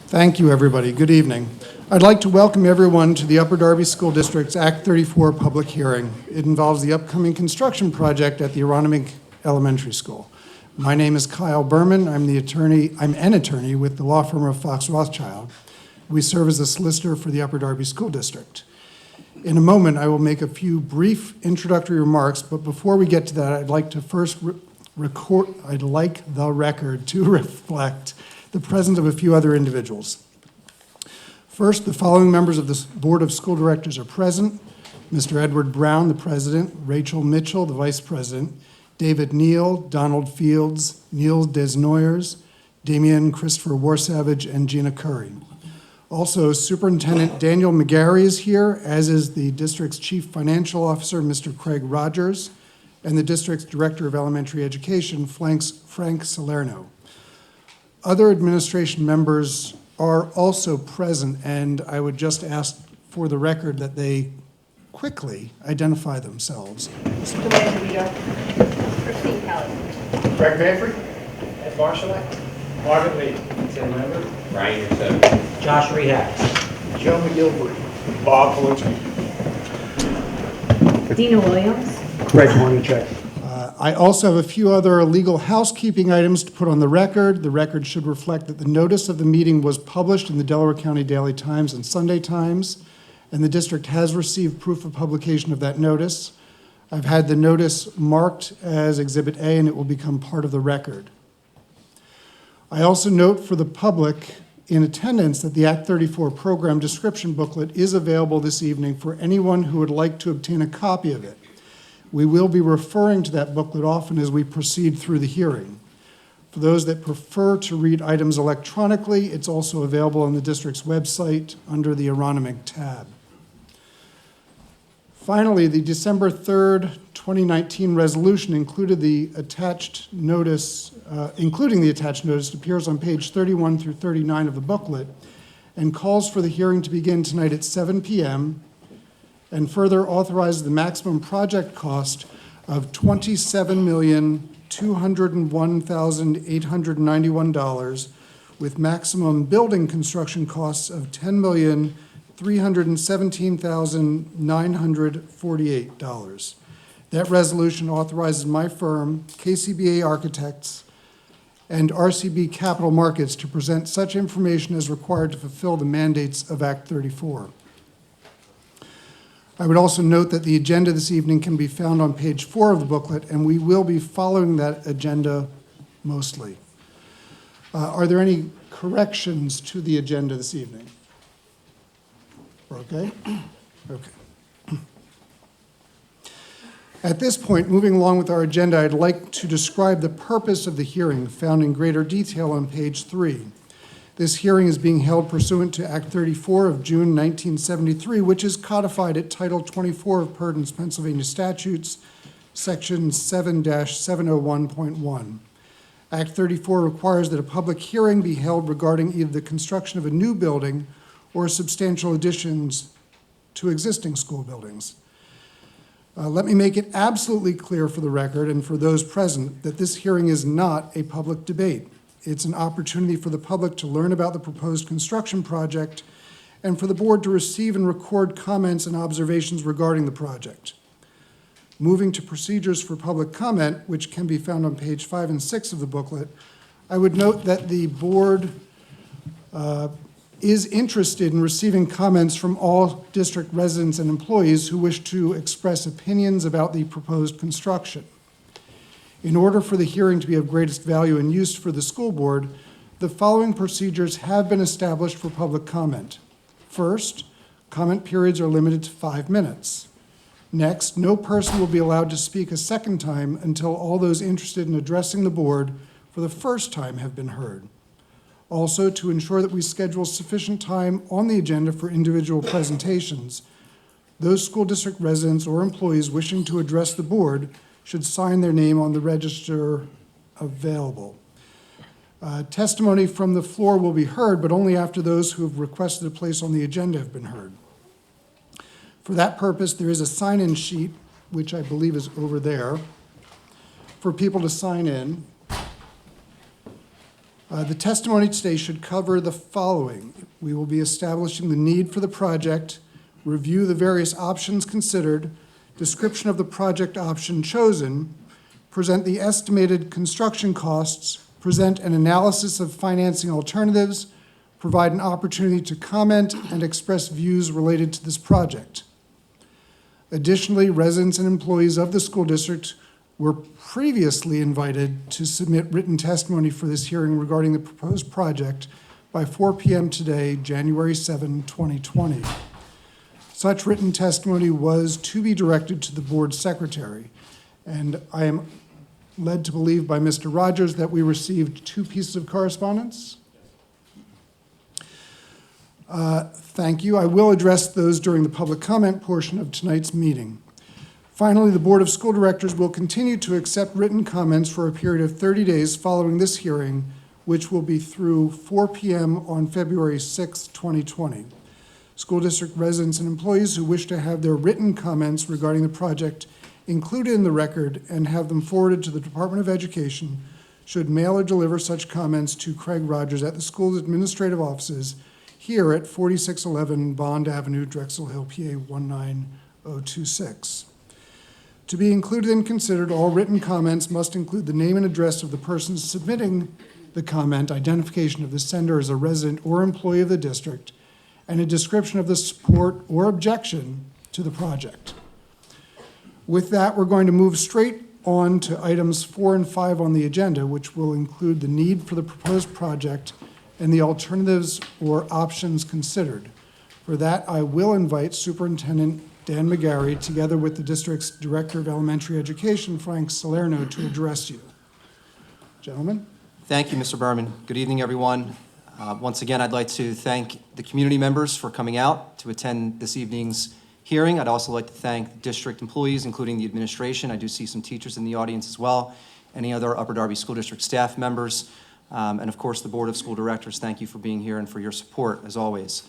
Thank you, everybody. Good evening. I'd like to welcome everyone to the Upper Darby School District's Act 34 public hearing. It involves the upcoming construction project at the Aronimink Elementary School. My name is Kyle Berman. I'm an attorney with the law firm of Fox Rothschild. We serve as a solicitor for the Upper Darby School District. In a moment, I will make a few brief introductory remarks, but before we get to that, I'd like to first I'd like the record to reflect the presence of a few other individuals. First, the following members of the Board of School Directors are present: Mr. Edward Brown, the President; Rachel Mitchell, the Vice President; David Neal, Donald Fields, Neil Desnoyers, Damian Christopher Warsavage, and Gina Curry. Also, Superintendent Daniel McGarry is here, as is the district's Chief Financial Officer, Mr. Craig Rogers, and the district's Director of Elementary Education, Frank Salerno. Other administration members are also present, and I would just ask for the record that they quickly identify themselves. Mr. Rubino. Christine Kelly. Greg Manfrey. Ed Marshallek. Margaret Lee. Tim Member. Ryan Yourself. Josh Rehak. Joe McGilvery. Bob Palucci. Dina Williams. Greg Hornacek. I also have a few other legal housekeeping items to put on the record. The record should reflect that the notice of the meeting was published in the Delaware County Daily Times and Sunday Times, and the district has received proof of publication of that notice. I've had the notice marked as Exhibit A, and it will become part of the record. I also note for the public in attendance that the Act 34 program description booklet is available this evening for anyone who would like to obtain a copy of it. We will be referring to that booklet often as we proceed through the hearing. For those that prefer to read items electronically, it's also available on the district's website under the Aronimink tab. Finally, the December 3rd, 2019 resolution including the attached notice appears on page 31 through 39 of the booklet and calls for the hearing to begin tonight at 7 p.m. and further authorizes the maximum project cost of $27,201,891 with maximum building construction costs of $10,317,948. That resolution authorizes my firm, KCBA Architects, and RCB Capital Markets to present such information as required to fulfill the mandates of Act 34. I would also note that the agenda this evening can be found on page 4 of the booklet, and we will be following that agenda mostly. Are there any corrections to the agenda this evening? We're okay? Okay. At this point, moving along with our agenda, I'd like to describe the purpose of the hearing found in greater detail on page 3. This hearing is being held pursuant to Act 34 of June 1973, which is codified at Title 24 of Purdon's Pennsylvania Statutes, Section 7-701.1. Act 34 requires that a public hearing be held regarding either the construction of a new building or substantial additions to existing school buildings. Let me make it absolutely clear for the record and for those present that this hearing is not a public debate. It's an opportunity for the public to learn about the proposed construction project and for the board to receive and record comments and observations regarding the project. Moving to procedures for public comment, which can be found on page 5 and 6 of the booklet, I would note that the board is interested in receiving comments from all district residents and employees who wish to express opinions about the proposed construction. In order for the hearing to be of greatest value and use for the school board, the following procedures have been established for public comment. First, comment periods are limited to 5 minutes. Next, no person will be allowed to speak a second time until all those interested in addressing the board for the first time have been heard. Also, to ensure that we schedule sufficient time on the agenda for individual presentations, those school district residents or employees wishing to address the board should sign their name on the register available. Testimony from the floor will be heard, but only after those who have requested a place on the agenda have been heard. For that purpose, there is a sign-in sheet, which I believe is over there, for people to sign in. The testimony today should cover the following. We will be establishing the need for the project, review the various options considered, description of the project option chosen, present the estimated construction costs, present an analysis of financing alternatives, provide an opportunity to comment and express views related to this project. Additionally, residents and employees of the school district were previously invited to submit written testimony for this hearing regarding the proposed project by 4 p.m. today, January 7, 2020. Such written testimony was to be directed to the board secretary, and I am led to believe by Mr. Rogers that we received 2 pieces of correspondence. Thank you. I will address those during the public comment portion of tonight's meeting. Finally, the Board of School Directors will continue to accept written comments for a period of 30 days following this hearing, which will be through 4 p.m. on February 6, 2020. School district residents and employees who wish to have their written comments regarding the project included in the record and have them forwarded to the Department of Education should mail or deliver such comments to Craig Rogers at the school's administrative offices here at 4611 Bond Avenue, Drexel Hill, PA 19026. To be included and considered, all written comments must include the name and address of the person submitting the comment, identification of the sender as a resident or employee of the district, and a description of the support or objection to the project. With that, we're going to move straight on to items 4 and 5 on the agenda, which will include the need for the proposed project and the alternatives or options considered. For that, I will invite Superintendent Dan McGarry, together with the district's Director of Elementary Education, Frank Salerno, to address you. Gentlemen. Thank you, Mr. Berman. Good evening, everyone. Once again, I'd like to thank the community members for coming out to attend this evening's hearing. I'd also like to thank district employees, including the administration. I do see some teachers in the audience as well, any other Upper Darby School District staff members, and of course the Board of School Directors. Thank you for being here and for your support, as always.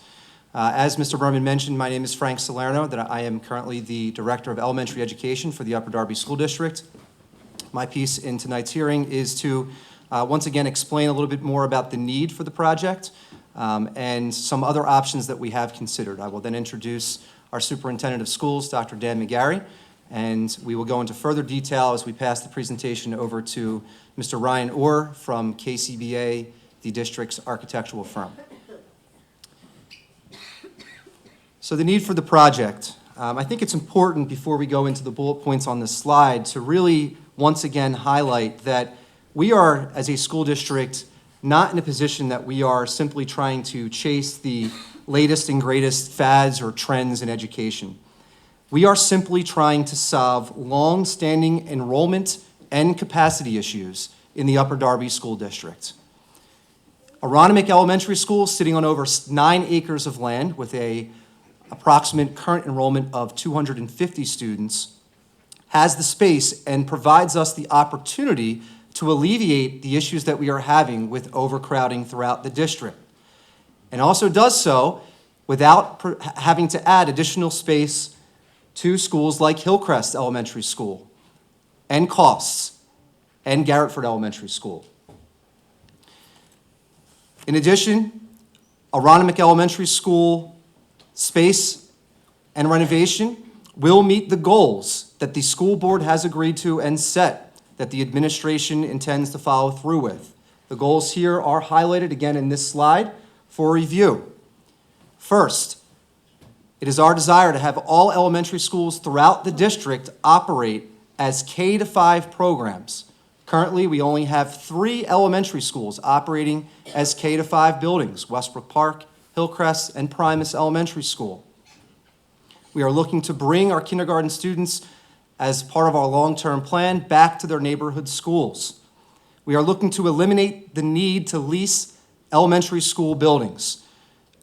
As Mr. Berman mentioned, my name is Frank Salerno. That I am currently the Director of Elementary Education for the Upper Darby School District. My piece in tonight's hearing is to once again explain a little bit more about the need for the project and some other options that we have considered. I will then introduce our Superintendent of Schools, Dr. Dan McGarry, and we will go into further detail as we pass the presentation over to Mr. Ryan Orr from KCBA, the district's architectural firm. So the need for the project. I think it's important before we go into the bullet points on this slide to really once again highlight that we are, as a school district, not in a position that we are simply trying to chase the latest and greatest fads or trends in education. We are simply trying to solve long-standing enrollment and capacity issues in the Upper Darby School District. Aronimink Elementary School, sitting on over 9 acres of land with an approximate current enrollment of 250 students, has the space and provides us the opportunity to alleviate the issues that we are having with overcrowding throughout the district, and also does so without having to add additional space to schools like Hillcrest Elementary School and Costs and Garrettford Elementary School. In addition, Aronimink Elementary School space and renovation will meet the goals that the school board has agreed to and set that the administration intends to follow through with. The goals here are highlighted again in this slide for review. First, it is our desire to have all elementary schools throughout the district operate as K-5 programs. Currently, we only have 3 elementary schools operating as K-5 buildings: Westbrook Park, Hillcrest, and Primus Elementary School. We are looking to bring our kindergarten students, as part of our long-term plan, back to their neighborhood schools. We are looking to eliminate the need to lease elementary school buildings.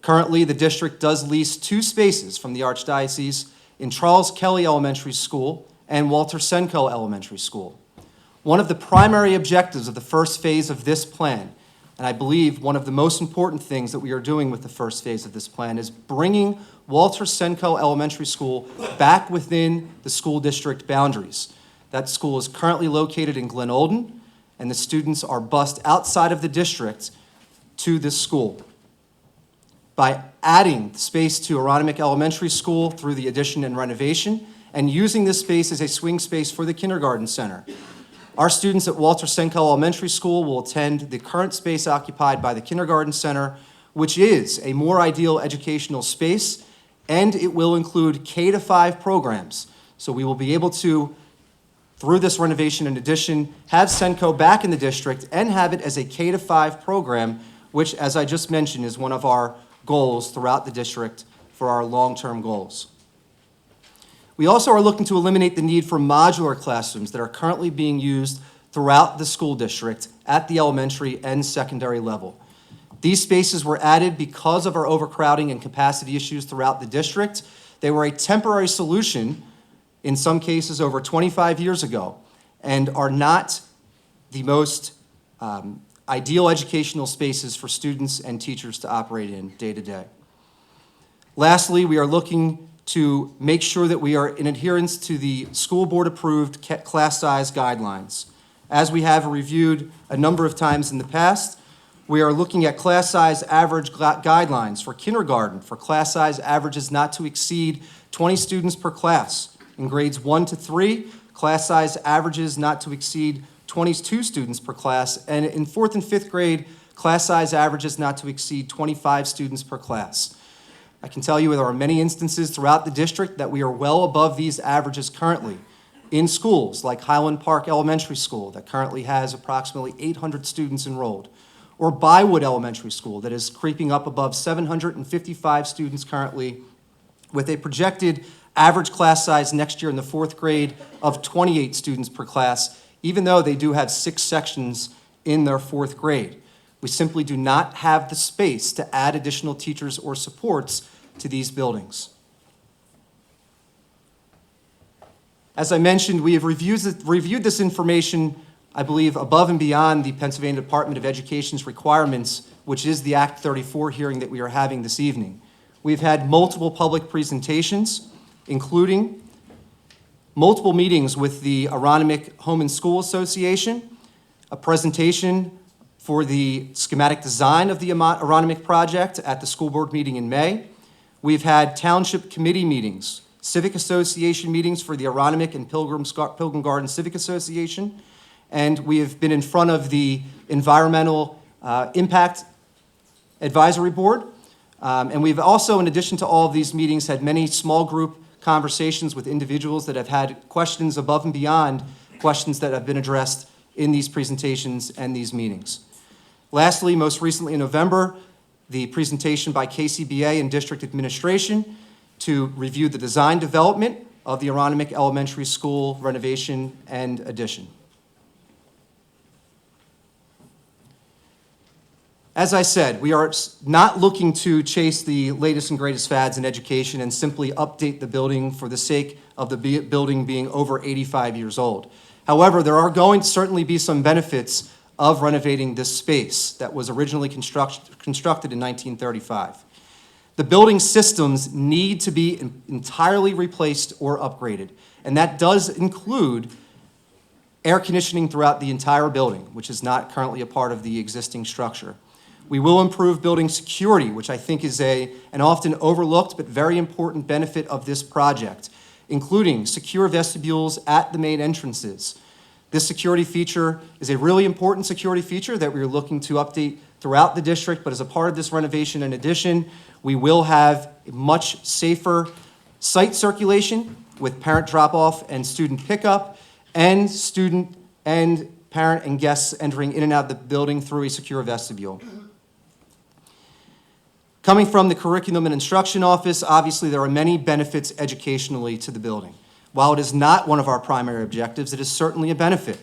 Currently, the district does lease 2 spaces from the Archdiocese in Charles Kelly Elementary School and Walter Senko Elementary School. One of the primary objectives of the first phase of this plan, and I believe one of the most important things that we are doing with the first phase of this plan, is bringing Walter Senko Elementary School back within the school district boundaries. That school is currently located in Glen Olden, and the students are bused outside of the district to this school. By adding space to Aronimink Elementary School through the addition and renovation, and using this space as a swing space for the kindergarten center, our students at Walter Senko Elementary School will attend the current space occupied by the kindergarten center, which is a more ideal educational space, and it will include K-5 programs. So we will be able to, through this renovation and addition, have Senko back in the district and have it as a K-5 program, which, as I just mentioned, is one of our goals throughout the district for our long-term goals. We also are looking to eliminate the need for modular classrooms that are currently being used throughout the school district at the elementary and secondary level. These spaces were added because of our overcrowding and capacity issues throughout the district. They were a temporary solution, in some cases over 25 years ago, and are not the most ideal educational spaces for students and teachers to operate in day to day. Lastly, we are looking to make sure that we are in adherence to the school board approved class size guidelines. As we have reviewed a number of times in the past, we are looking at class size average guidelines for kindergarten, for class size averages not to exceed 20 students per class. In grades 1 to 3, class size averages not to exceed 22 students per class, and in 4th and 5th grade, class size averages not to exceed 25 students per class. I can tell you there are many instances throughout the district that we are well above these averages currently in schools like Highland Park Elementary School that currently has approximately 800 students enrolled, or Bywood Elementary School that is creeping up above 755 students currently, with a projected average class size next year in the 4th grade of 28 students per class, even though they do have 6 sections in their 4th grade. We simply do not have the space to add additional teachers or supports to these buildings. As I mentioned, we have reviewed this information, I believe, above and beyond the Pennsylvania Department of Education's requirements, which is the Act 34 hearing that we are having this evening. We've had multiple public presentations, including multiple meetings with the Aronimink Home and School Association, a presentation for the schematic design of the Aronimink project at the school board meeting in May. We've had township committee meetings, civic association meetings for the Aronimink and Pilgrim Garden Civic Association, and we have been in front of the Environmental Impact Advisory Board. And we've also, in addition to all of these meetings, had many small group conversations with individuals that have had questions above and beyond questions that have been addressed in these presentations and these meetings. Lastly, most recently in November, the presentation by KCBA and district administration to review the design development of the Aronimink Elementary School renovation and addition. As I said, we are not looking to chase the latest and greatest fads in education and simply update the building for the sake of the building being over 85 years old. However, there are going to certainly be some benefits of renovating this space that was originally constructed in 1935. The building systems need to be entirely replaced or upgraded, and that does include air conditioning throughout the entire building, which is not currently a part of the existing structure. We will improve building security, which I think is an often overlooked but very important benefit of this project, including secure vestibules at the main entrances. This security feature is a really important security feature that we're looking to update throughout the district, but as a part of this renovation and addition, we will have a much safer site circulation with parent drop-off and student pickup, and student and parent and guests entering in and out of the building through a secure vestibule. Coming from the Curriculum and Instruction Office, obviously there are many benefits educationally to the building. While it is not one of our primary objectives, it is certainly a benefit.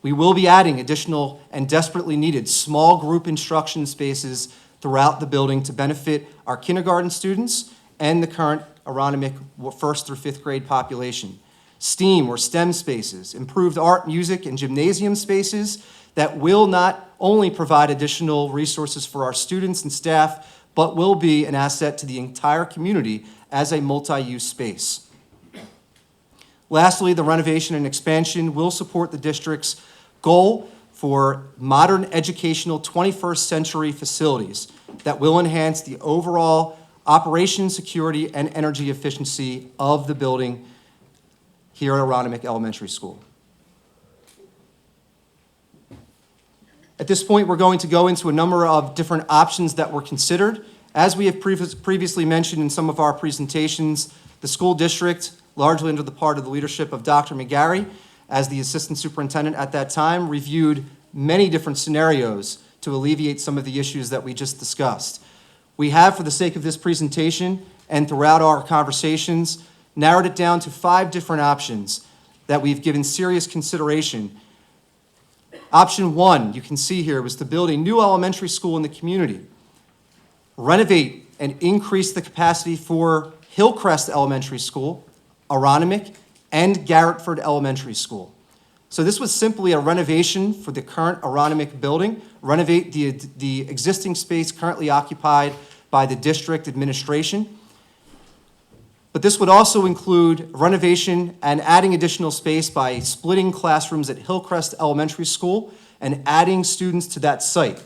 We will be adding additional and desperately needed small group instruction spaces throughout the building to benefit our kindergarten students and the current Aronimink 1st through 5th grade population. STEAM or STEM spaces, improved art, music, and gymnasium spaces that will not only provide additional resources for our students and staff, but will be an asset to the entire community as a multi-use space. Lastly, the renovation and expansion will support the district's goal for modern educational 21st century facilities that will enhance the overall operation, security, and energy efficiency of the building here at Aronimink Elementary School. At this point, we're going to go into a number of different options that were considered. As we have previously mentioned in some of our presentations, the school district, largely under the part of the leadership of Dr. McGarry, as the assistant superintendent at that time, reviewed many different scenarios to alleviate some of the issues that we just discussed. We have, for the sake of this presentation and throughout our conversations, narrowed it down to 5 different options that we've given serious consideration. Option 1, you can see here, was to build a new elementary school in the community, renovate and increase the capacity for Hillcrest Elementary School, Aronimink, and Garrettford Elementary School. So this was simply a renovation for the current Aronimink building, renovate the existing space currently occupied by the district administration. But this would also include renovation and adding additional space by splitting classrooms at Hillcrest Elementary School and adding students to that site.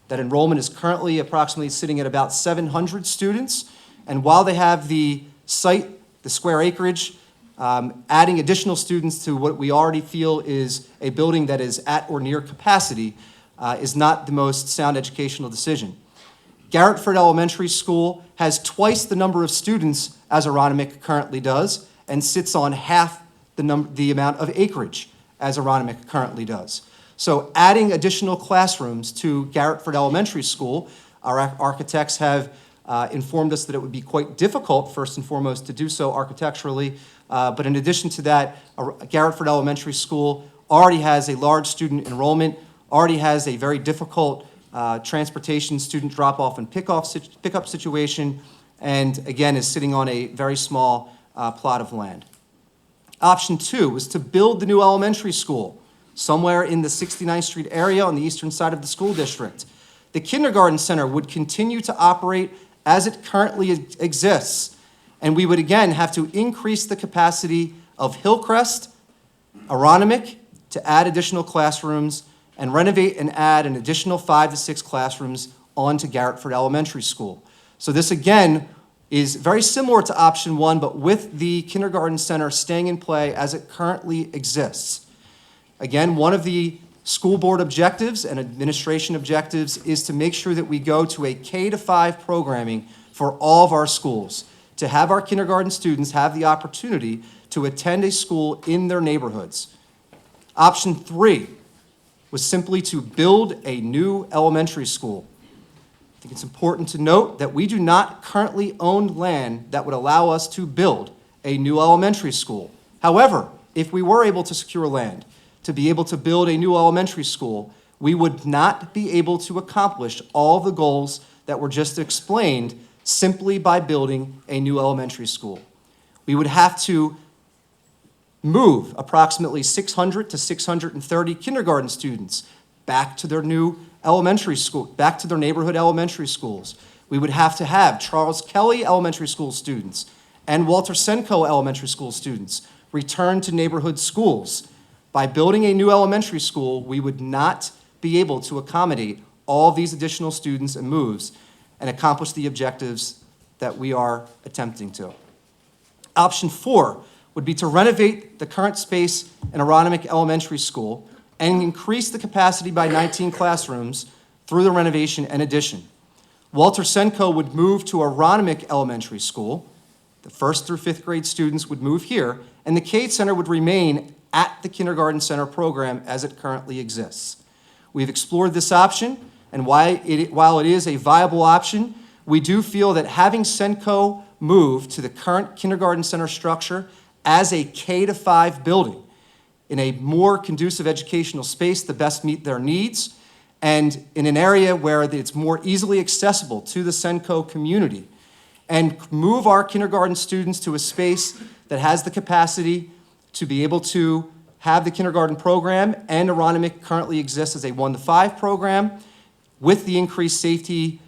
That enrollment is currently approximately sitting at about 700 students. And while they have the site, the square acreage, adding additional students to what we already feel is a building that is at or near capacity is not the most sound educational decision. Garrettford Elementary School has twice the number of students as Aronimink currently does and sits on half the amount of acreage as Aronimink currently does. So adding additional classrooms to Garrettford Elementary School, our architects have informed us that it would be quite difficult, first and foremost, to do so architecturally. But in addition to that, Garrettford Elementary School already has a large student enrollment, already has a very difficult transportation, student drop-off and pickup situation, and again is sitting on a very small plot of land. Option 2 was to build the new elementary school somewhere in the 69th Street area on the eastern side of the school district. The kindergarten center would continue to operate as it currently exists, and we would again have to increase the capacity of Hillcrest, Aronimink, to add additional classrooms, and renovate and add an additional 5 to 6 classrooms onto Garrettford Elementary School. So this again is very similar to option 1, but with the kindergarten center staying in play as it currently exists. Again, one of the school board objectives and administration objectives is to make sure that we go to a K-5 programming for all of our schools, to have our kindergarten students have the opportunity to attend a school in their neighborhoods. Option 3 was simply to build a new elementary school. I think it's important to note that we do not currently own land that would allow us to build a new elementary school. However, if we were able to secure land to be able to build a new elementary school, we would not be able to accomplish all the goals that were just explained simply by building a new elementary school. We would have to move approximately 600 to 630 kindergarten students back to their new elementary school, back to their neighborhood elementary schools. We would have to have Charles Kelly Elementary School students and Walter Senko Elementary School students return to neighborhood schools. By building a new elementary school, we would not be able to accommodate all these additional students and moves and accomplish the objectives that we are attempting to. Option 4 would be to renovate the current space in Aronimink Elementary School and increase the capacity by 19 classrooms through the renovation and addition. Walter Senko would move to Aronimink Elementary School. The 1st through 5th grade students would move here, and the Cade Center would remain at the kindergarten center program as it currently exists. We've explored this option, and while it is a viable option, we do feel that having Senko move to the current kindergarten center structure as a K-5 building in a more conducive educational space to best meet their needs, and in an area where it's more easily accessible to the Senko community, and move our kindergarten students to a space that has the capacity to be able to have the kindergarten program, and Aronimink currently exists as a 1-to-5 program with the increased safety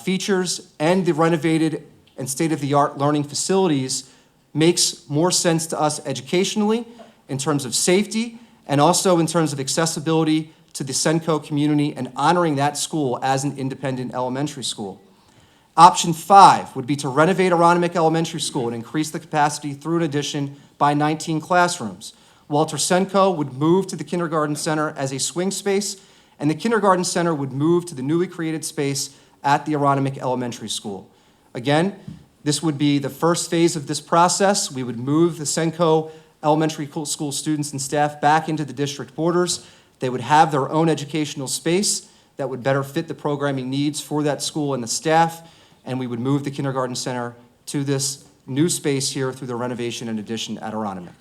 features and the renovated and state-of-the-art learning facilities makes more sense to us educationally in terms of safety and also in terms of accessibility to the Senco community and honoring that school as an independent elementary school. Option 5 would be to renovate Aronimink Elementary School and increase the capacity through an addition by 19 classrooms. Walter Senco would move to the kindergarten center as a swing space, and the kindergarten center would move to the newly created space at the Aronimink Elementary School. Again, this would be the first phase of this process. We would move the Senco Elementary School students and staff back into the district borders. They would have their own educational space that would better fit the programming needs for that school and the staff, and we would move the kindergarten center to this new space here through the renovation and addition at Aronimink.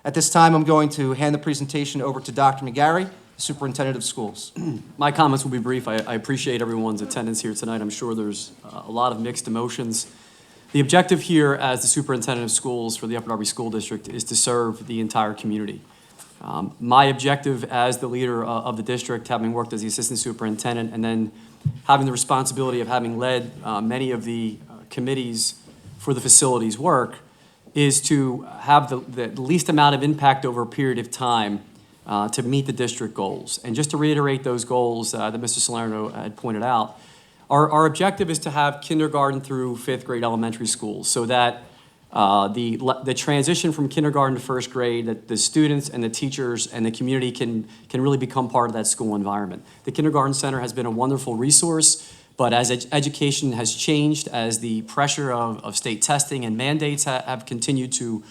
At this time, I'm going to hand the presentation over to Dr. McGarry, Superintendent of Schools. My comments will be brief. I appreciate everyone's attendance here tonight. I'm sure there's a lot of mixed emotions. The objective here as the Superintendent of Schools for the Upper Darby School District is to serve the entire community. My objective as the leader of the district, having worked as the Assistant Superintendent and then having the responsibility of having led many of the committees for the facilities work, is to have the least amount of impact over a period of time to meet the district goals. And just to reiterate those goals that Mr. Salerno had pointed out, our objective is to have kindergarten through 5th grade elementary schools so that the transition from kindergarten to 1st grade, that the students and the teachers and the community can really become part of that school environment. The kindergarten center has been a wonderful resource, but as education has changed, as the pressure of state testing and mandates have continued to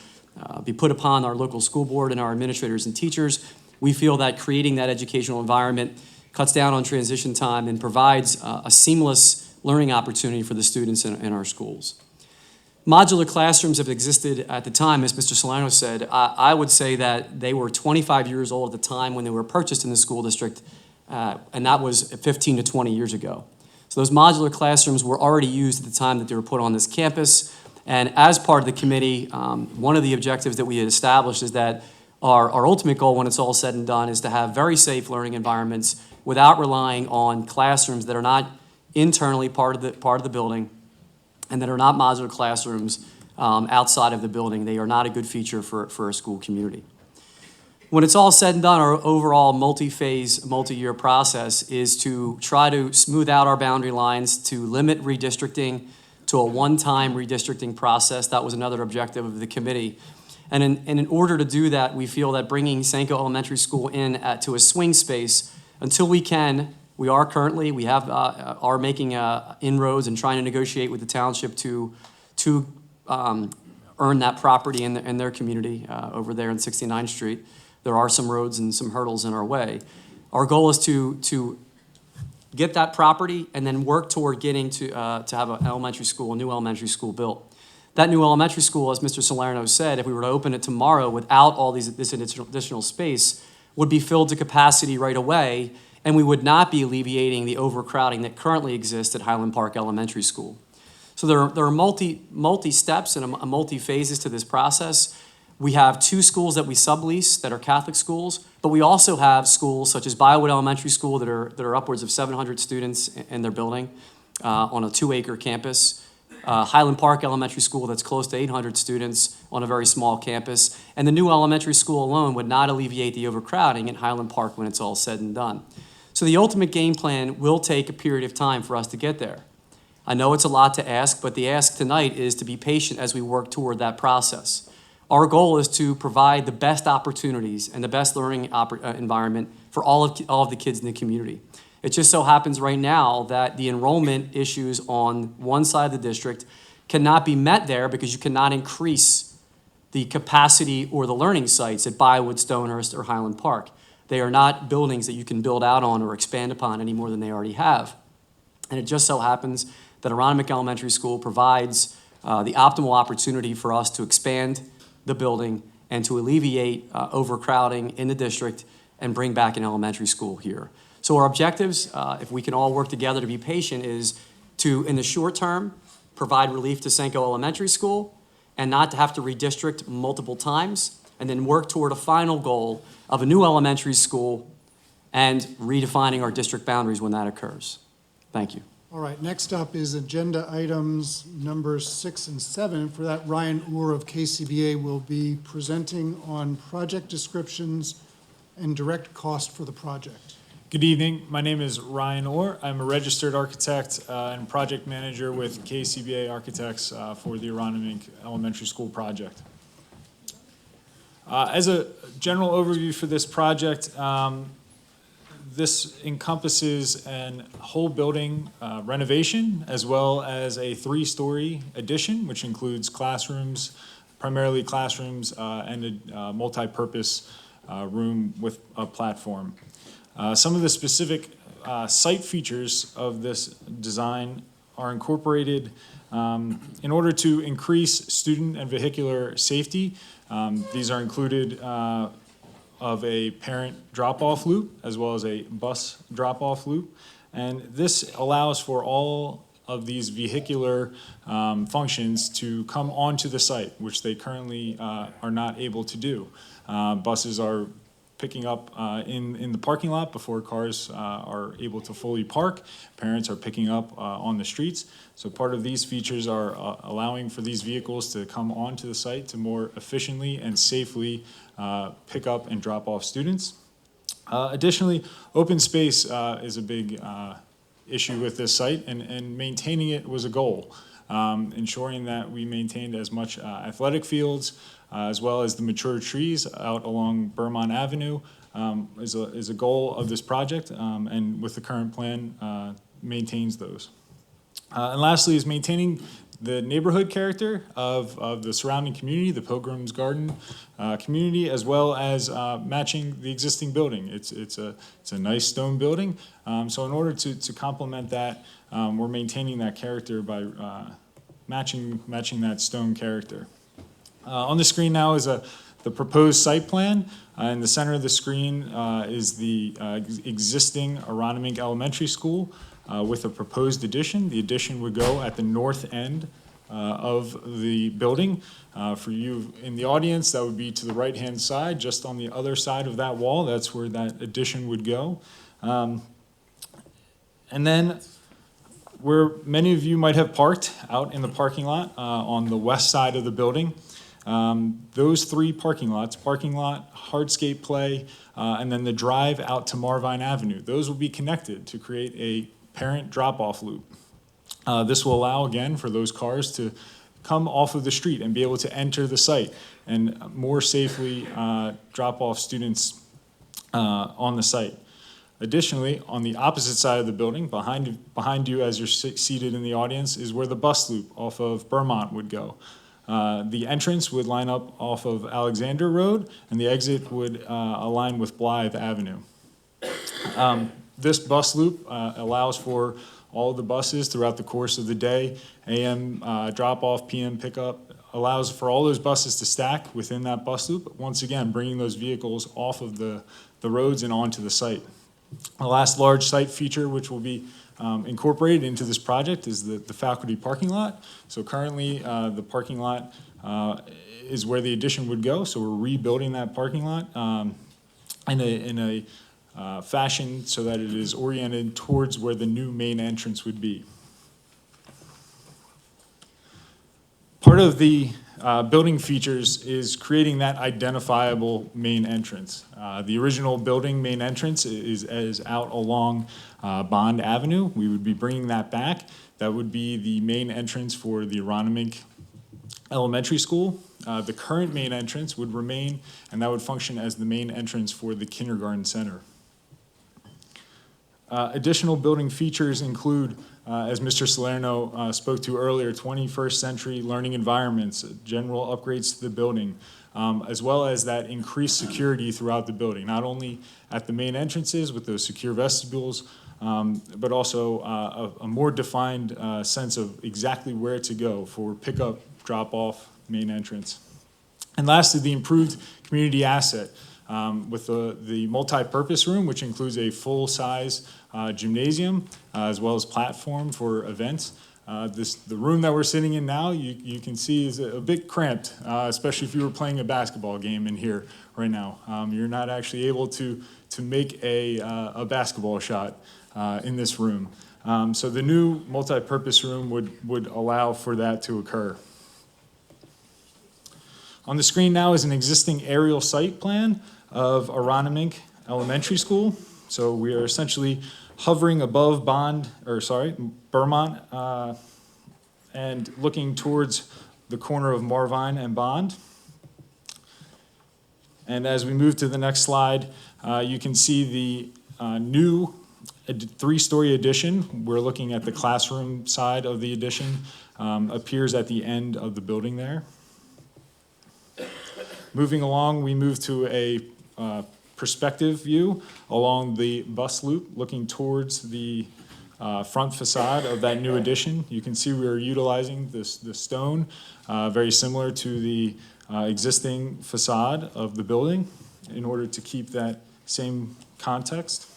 be put upon our local school board and our administrators and teachers, we feel that creating that educational environment cuts down on transition time and provides a seamless learning opportunity for the students in our schools. Modular classrooms have existed at the time, as Mr. Salerno said. I would say that they were 25 years old at the time when they were purchased in the school district, and that was 15 to 20 years ago. So those modular classrooms were already used at the time that they were put on this campus, and as part of the committee, one of the objectives that we had established is that our ultimate goal when it's all said and done is to have very safe learning environments without relying on classrooms that are not internally part of the building and that are not modular classrooms outside of the building. They are not a good feature for a school community. When it's all said and done, our overall multi-phase, multi-year process is to try to smooth out our boundary lines, to limit redistricting to a one-time redistricting process. That was another objective of the committee. And in order to do that, we feel that bringing Senco Elementary School in to a swing space until we can, we are making inroads and trying to negotiate with the township to earn that property in their community over there on 69th Street. There are some roads and some hurdles in our way. Our goal is to get that property and then work toward getting to have an elementary school, a new elementary school built. That new elementary school, as Mr. Salerno said, if we were to open it tomorrow without all this additional space, would be filled to capacity right away, and we would not be alleviating the overcrowding that currently exists at Highland Park Elementary School. So there are multi steps and multi phases to this process. We have 2 schools that we sublease that are Catholic schools, but we also have schools such as Biowood Elementary School that are upwards of 700 students in their building on a 2-acre campus. Highland Park Elementary School that's close to 800 students on a very small campus. And the new elementary school alone would not alleviate the overcrowding at Highland Park when it's all said and done. So the ultimate game plan will take a period of time for us to get there. I know it's a lot to ask, but the ask tonight is to be patient as we work toward that process. Our goal is to provide the best opportunities and the best learning environment for all of the kids in the community. It just so happens right now that the enrollment issues on one side of the district cannot be met there because you cannot increase the capacity or the learning sites at Biowood, Stonehurst, or Highland Park. They are not buildings that you can build out on or expand upon any more than they already have. And it just so happens that Aronimink Elementary School provides the optimal opportunity for us to expand the building and to alleviate overcrowding in the district and bring back an elementary school here. So our objectives, if we can all work together to be patient, is to, in the short term, provide relief to Senco Elementary School and not to have to redistrict multiple times, and then work toward a final goal of a new elementary school and redefining our district boundaries when that occurs. Thank you. All right, next up is agenda items numbers 6 and 7. For that, Ryan Orr of KCBA will be presenting on project descriptions and direct cost for the project. Good evening. My name is Ryan Orr. I'm a registered architect and project manager with KCBA Architects for the Aronimink Elementary School project. As a general overview for this project, this encompasses an whole building renovation as well as a 3-story addition, which includes classrooms, primarily classrooms, and a multi-purpose room with a platform. Some of the specific site features of this design are incorporated in order to increase student and vehicular safety. These are included of a parent drop-off loop as well as a bus drop-off loop. And this allows for all of these vehicular functions to come onto the site, which they currently are not able to do. Buses are picking up in the parking lot before cars are able to fully park. Parents are picking up on the streets. So part of these features are allowing for these vehicles to come onto the site to more efficiently and safely pick up and drop off students. Additionally, open space is a big issue with this site, and maintaining it was a goal. Ensuring that we maintained as much athletic fields as well as the mature trees out along Vermont Avenue is a goal of this project, and with the current plan maintains those. And lastly is maintaining the neighborhood character of the surrounding community, the Pilgrim's Garden community, as well as matching the existing building. It's a nice stone building, so in order to complement that, we're maintaining that character by matching that stone character. On the screen now is the proposed site plan. In the center of the screen is the existing Aronimink Elementary School with a proposed addition. The addition would go at the north end of the building. For you in the audience, that would be to the right-hand side, just on the other side of that wall. That's where that addition would go. And then where many of you might have parked out in the parking lot on the west side of the building, those 3 parking lots, parking lot, hardscape play, and then the drive out to Marvine Avenue, those will be connected to create a parent drop-off loop. This will allow, again, for those cars to come off of the street and be able to enter the site and more safely drop off students on the site. Additionally, on the opposite side of the building, behind you as you're seated in the audience, is where the bus loop off of Vermont would go. The entrance would line up off of Alexander Road, and the exit would align with Blythe Avenue. This bus loop allows for all the buses throughout the course of the day, AM drop-off, PM pickup, allows for all those buses to stack within that bus loop, once again, bringing those vehicles off of the roads and onto the site. The last large site feature which will be incorporated into this project is the faculty parking lot. So currently the parking lot is where the addition would go, so we're rebuilding that parking lot in a fashion so that it is oriented towards where the new main entrance would be. Part of the building features is creating that identifiable main entrance. The original building main entrance is out along Bond Avenue. We would be bringing that back. That would be the main entrance for the Aronimink Elementary School. The current main entrance would remain, and that would function as the main entrance for the kindergarten center. Additional building features include, as Mr. Salerno spoke to earlier, 21st century learning environments, general upgrades to the building, as well as that increased security throughout the building, not only at the main entrances with those secure vestibules, but also a more defined sense of exactly where to go for pickup, drop-off, main entrance. And lastly, the improved community asset. With the multi-purpose room, which includes a full-size gymnasium as well as platform for events. The room that we're sitting in now, you can see is a bit cramped, especially if you were playing a basketball game in here right now. You're not actually able to make a basketball shot in this room. So the new multi-purpose room would allow for that to occur. On the screen now is an existing aerial site plan of Aronimink Elementary School. So we are essentially hovering above Vermont, and looking towards the corner of Marvine and Bond. And as we move to the next slide, you can see the new three-story addition. We're looking at the classroom side of the addition, appears at the end of the building there. Moving along, we move to a perspective view along the bus loop, looking towards the front facade of that new addition. You can see we are utilizing the stone, very similar to the existing facade of the building in order to keep that same context.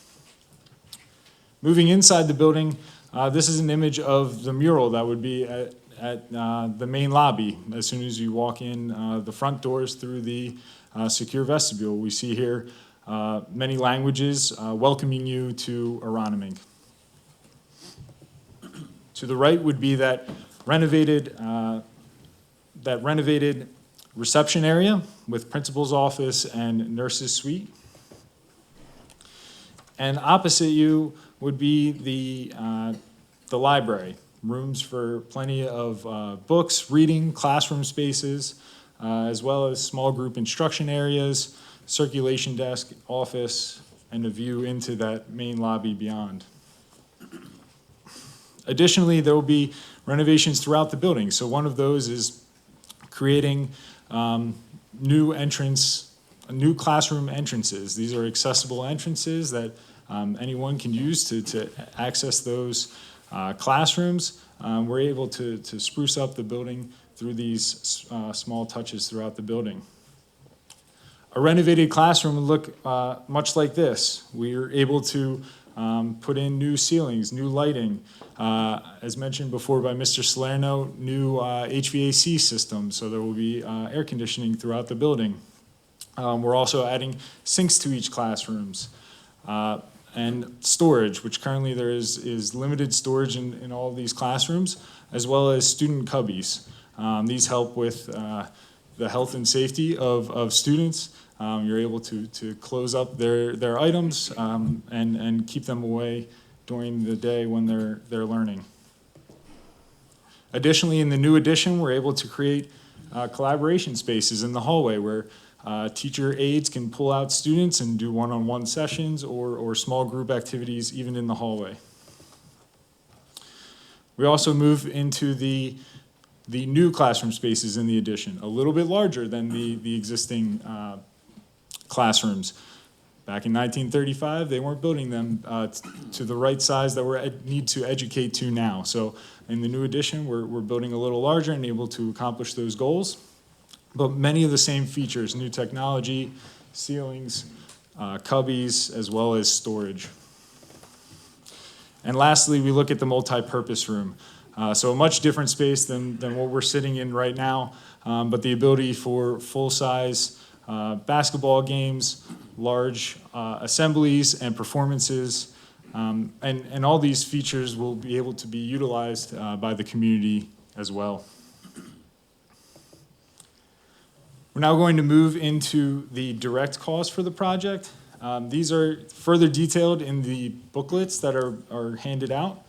Moving inside the building, this is an image of the mural that would be at the main lobby. As soon as you walk in the front doors through the secure vestibule, we see here many languages welcoming you to Aronimink. To the right would be that renovated reception area with principal's office and nurse's suite. And opposite you would be the library, rooms for plenty of books, reading, classroom spaces, as well as small group instruction areas, circulation desk, office, and a view into that main lobby beyond. Additionally, there will be renovations throughout the building. So one of those is creating new classroom entrances. These are accessible entrances that anyone can use to access those classrooms. We're able to spruce up the building through these small touches throughout the building. A renovated classroom would look much like this. We are able to put in new ceilings, new lighting. As mentioned before by Mr. Salerno, new HVAC system, so there will be air conditioning throughout the building. We're also adding sinks to each classrooms. And storage, which currently there is limited storage in all of these classrooms, as well as student cubbies. These help with the health and safety of students. You're able to close up their items and keep them away during the day when they're learning. Additionally, in the new addition, we're able to create collaboration spaces in the hallway where teacher aides can pull out students and do one-on-one sessions or small group activities even in the hallway. We also move into the new classroom spaces in the addition, a little bit larger than the existing classrooms. Back in 1935, they weren't building them to the right size that we need to educate to now. So in the new addition, we're building a little larger and able to accomplish those goals. But many of the same features, new technology, ceilings, cubbies, as well as storage. And lastly, we look at the multi-purpose room. So a much different space than what we're sitting in right now, but the ability for full-size basketball games, large assemblies and performances, and all these features will be able to be utilized by the community as well. We're now going to move into the direct costs for the project. These are further detailed in the booklets that are handed out.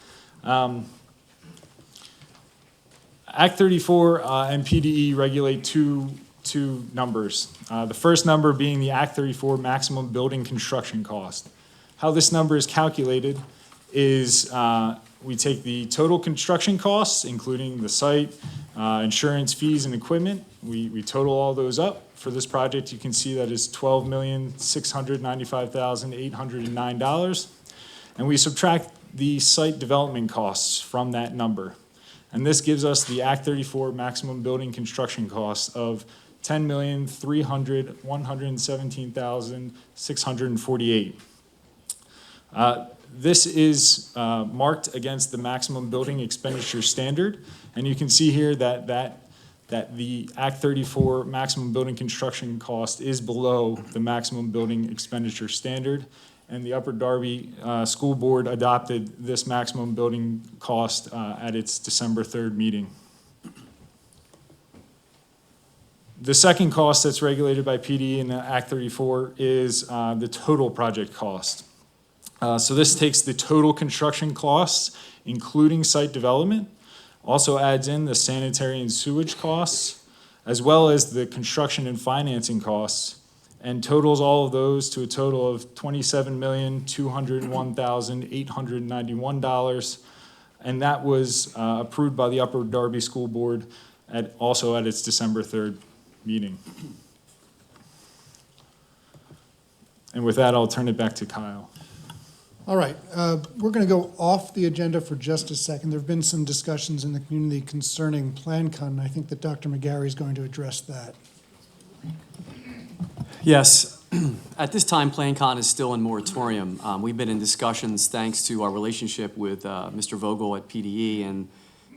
Act 34 and PDE regulate two numbers. The first number being the Act 34 maximum building construction cost. How this number is calculated is we take the total construction costs, including the site, insurance, fees, and equipment. We total all those up. For this project, you can see that is $12,695,809. And we subtract the site development costs from that number. And this gives us the Act 34 maximum building construction cost of $10,117,648. This is marked against the maximum building expenditure standard, and you can see here that the Act 34 maximum building construction cost is below the maximum building expenditure standard, and the Upper Darby School Board adopted this maximum building cost at its December 3rd meeting. The second cost that's regulated by PD in Act 34 is the total project cost. So this takes the total construction costs, including site development, also adds in the sanitary and sewage costs, as well as the construction and financing costs, and totals all of those to a total of $27,201,891. And that was approved by the Upper Darby School Board also at its December 3rd meeting. And with that, I'll turn it back to Kyle. All right, we're going to go off the agenda for just a second. There have been some discussions in the community concerning PlanCon, and I think that Dr. McGarry is going to address that. Yes, at this time, PlanCon is still in moratorium. We've been in discussions thanks to our relationship with Mr. Vogel at PDE, and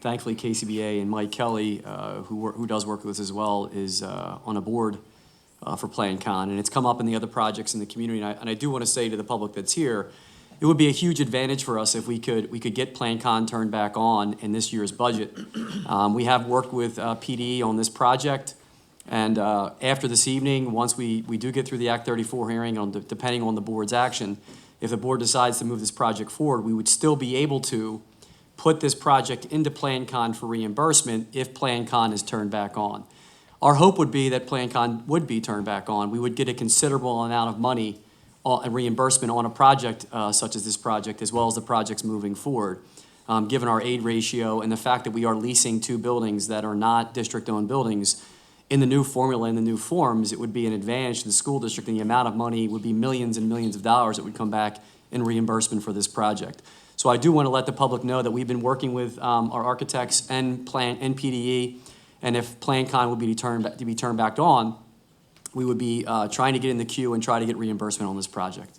thankfully KCBA and Mike Kelly, who does work with us as well, is on a board for PlanCon, and it's come up in the other projects in the community. And I do want to say to the public that's here, it would be a huge advantage for us if we could get PlanCon turned back on in this year's budget. We have worked with PDE on this project, and after this evening, once we do get through the Act 34 hearing, depending on the board's action, if the board decides to move this project forward, we would still be able to put this project into PlanCon for reimbursement if PlanCon is turned back on. Our hope would be that PlanCon would be turned back on. We would get a considerable amount of money and reimbursement on a project such as this project, as well as the projects moving forward. Given our aid ratio and the fact that we are leasing 2 buildings that are not district-owned buildings, in the new formula, in the new forms, it would be an advantage to the school district, and the amount of money would be millions and millions of dollars that would come back in reimbursement for this project. So I do want to let the public know that we've been working with our architects and PDE, and if PlanCon would be to be turned back on, we would be trying to get in the queue and try to get reimbursement on this project.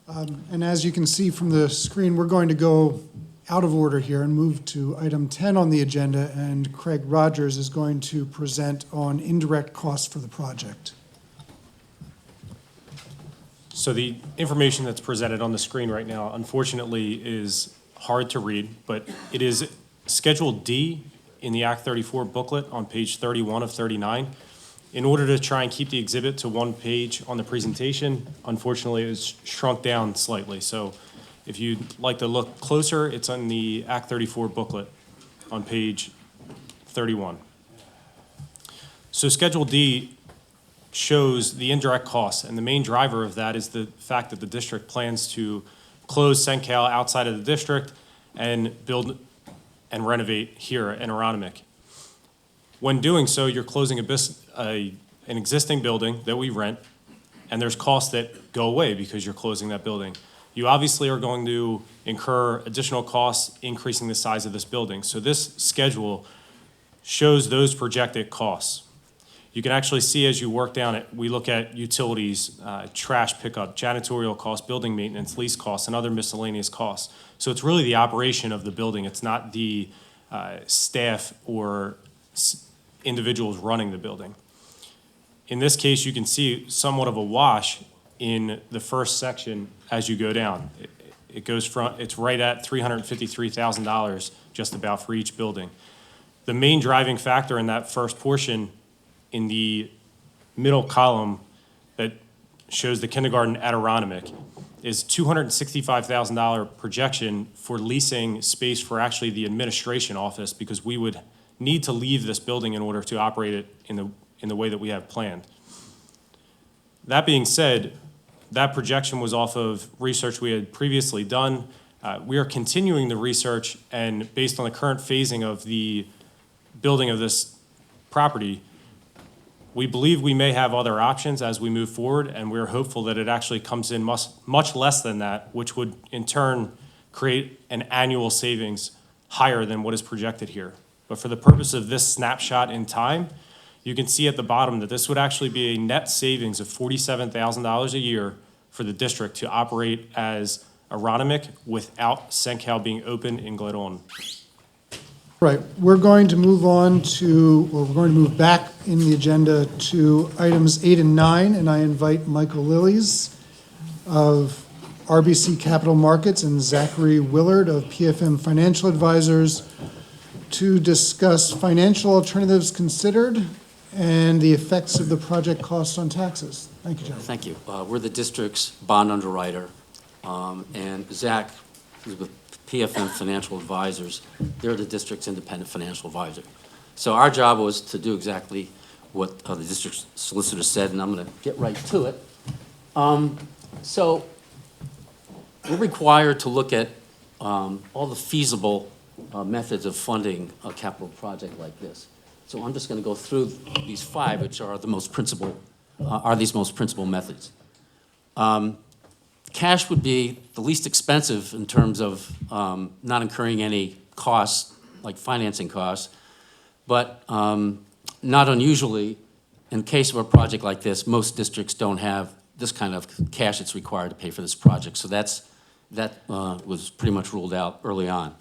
And as you can see from the screen, we're going to go out of order here and move to item 10 on the agenda, and Craig Rogers is going to present on indirect costs for the project. So the information that's presented on the screen right now, unfortunately, is hard to read, but it is Schedule D in the Act 34 booklet on page 31 of 39. In order to try and keep the exhibit to 1 page on the presentation, unfortunately, it was shrunk down slightly. So if you'd like to look closer, it's on the Act 34 booklet on page 31. So Schedule D shows the indirect costs, and the main driver of that is the fact that the district plans to close Sencal outside of the district and build and renovate here in Aronimink. When doing so, you're closing an existing building that we rent, and there's costs that go away because you're closing that building. You obviously are going to incur additional costs increasing the size of this building. So this schedule shows those projected costs. You can actually see as you work down it, we look at utilities, trash pickup, janitorial costs, building maintenance, lease costs, and other miscellaneous costs. So it's really the operation of the building. It's not the staff or individuals running the building. In this case, you can see somewhat of a wash in the first section as you go down. It goes from, it's right at $353,000 just about for each building. The main driving factor in that first portion in the middle column that shows the kindergarten at Aronimink is $265,000 projection for leasing space for actually the administration office, because we would need to leave this building in order to operate it in the way that we have planned. That being said, that projection was off of research we had previously done. We are continuing the research, and based on the current phasing of the building of this property, we believe we may have other options as we move forward, and we're hopeful that it actually comes in much less than that, which would in turn create an annual savings higher than what is projected here. But for the purpose of this snapshot in time, you can see at the bottom that this would actually be a net savings of $47,000 a year for the district to operate as Aronimink without Sencal being open in Gladon. Right, we're going to move on to, or we're going to move back in the agenda to items 8 and 9, and I invite Michael Lillies of RBC Capital Markets and Zachary Willard of PFM Financial Advisors to discuss financial alternatives considered and the effects of the project costs on taxes. Thank you, John. Thank you. We're the district's bond underwriter, and Zach, who's with PFM Financial Advisors. They're the district's independent financial advisor. So our job was to do exactly what the district solicitor said, and I'm going to get right to it. So we're required to look at all the feasible methods of funding a capital project like this. So I'm just going to go through these 5, which are the most principal, methods. Cash would be the least expensive in terms of not incurring any costs, like financing costs, but not unusually, in case of a project like this, most districts don't have this kind of cash that's required to pay for this project. So that was pretty much ruled out early on.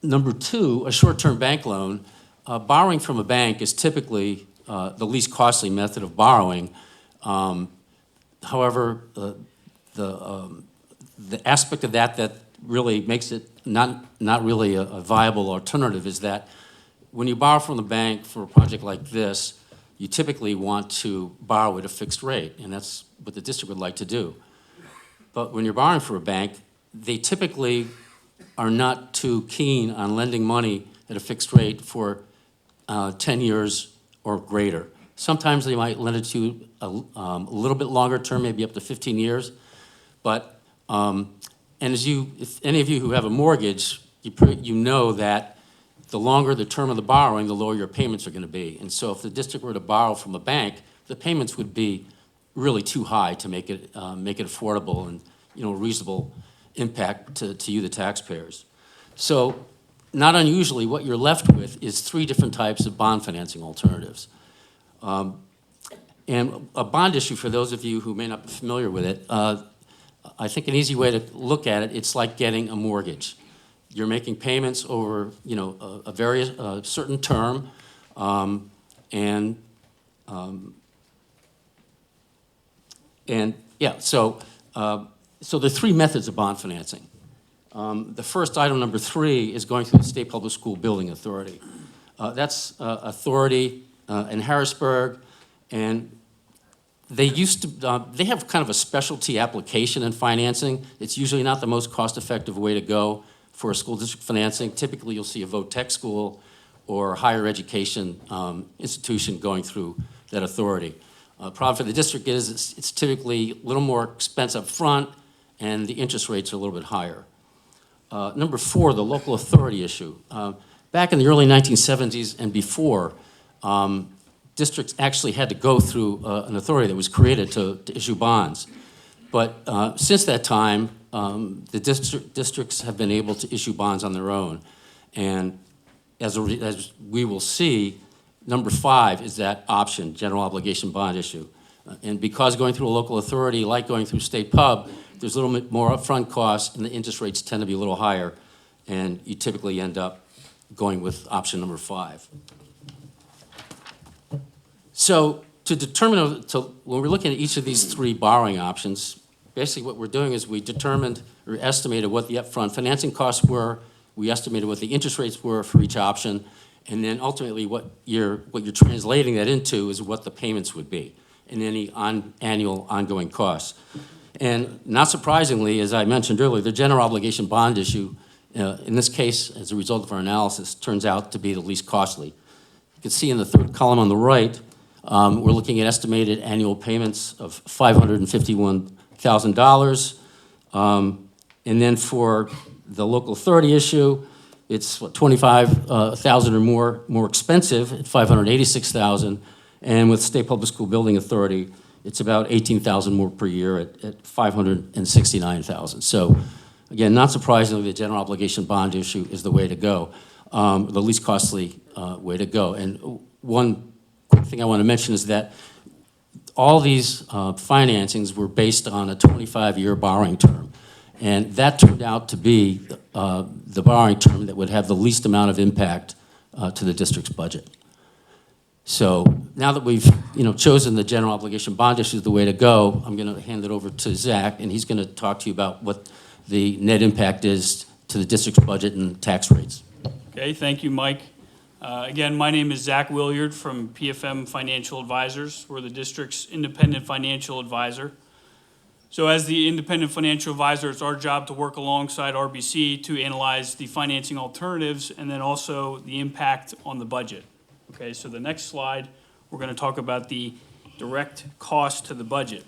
Number 2, a short-term bank loan. Borrowing from a bank is typically the least costly method of borrowing. However, the aspect of that really makes it not really a viable alternative is that when you borrow from the bank for a project like this, you typically want to borrow at a fixed rate, and that's what the district would like to do. But when you're borrowing for a bank, they typically are not too keen on lending money at a fixed rate for 10 years or greater. Sometimes they might lend it to you a little bit longer term, maybe up to 15 years. But, and if any of you who have a mortgage, you know that the longer the term of the borrowing, the lower your payments are going to be. And so if the district were to borrow from a bank, the payments would be really too high to make it affordable and reasonable impact to you, the taxpayers. So not unusually, what you're left with is 3 different types of bond financing alternatives. And a bond issue, for those of you who may not be familiar with it, I think an easy way to look at it, it's like getting a mortgage. You're making payments over, a certain term, and yeah, so there are 3 methods of bond financing. The first item, number 3, is going through the State Public School Building Authority. That's authority in Harrisburg, and they have kind of a specialty application in financing. It's usually not the most cost-effective way to go for a school district financing. Typically, you'll see a voc tech school or higher education institution going through that authority. Problem for the district is it's typically a little more expensive up front, and the interest rates are a little bit higher. Number 4, the local authority issue. Back in the early 1970s and before, districts actually had to go through an authority that was created to issue bonds. But since that time, the districts have been able to issue bonds on their own. And as we will see, number 5 is that option, general obligation bond issue. And because going through a local authority, like going through state pub, there's a little bit more upfront costs, and the interest rates tend to be a little higher, and you typically end up going with option number 5. So to determine, when we're looking at each of these 3 borrowing options, basically what we're doing is we determined or estimated what the upfront financing costs were, we estimated what the interest rates were for each option, and then ultimately what you're translating that into is what the payments would be and any annual ongoing costs. And not surprisingly, as I mentioned earlier, the general obligation bond issue, in this case, as a result of our analysis, turns out to be the least costly. You can see in the 3rd column on the right, we're looking at estimated annual payments of $551,000. And then for the local authority issue, it's $25,000 or more expensive at $586,000. And with State Public School Building Authority, it's about $18,000 more per year at $569,000. So again, not surprisingly, the general obligation bond issue is the way to go, the least costly way to go. And one quick thing I want to mention is that all these financings were based on a 25-year borrowing term. And that turned out to be the borrowing term that would have the least amount of impact to the district's budget. So now that we've chosen the general obligation bond issue as the way to go, I'm going to hand it over to Zach, and he's going to talk to you about what the net impact is to the district's budget and tax rates. Okay, thank you, Mike. Again, my name is Zach Williard from PFM Financial Advisors. We're the district's independent financial advisor. So as the independent financial advisor, it's our job to work alongside RBC to analyze the financing alternatives and then also the impact on the budget. Okay, so the next slide, we're going to talk about the direct cost to the budget.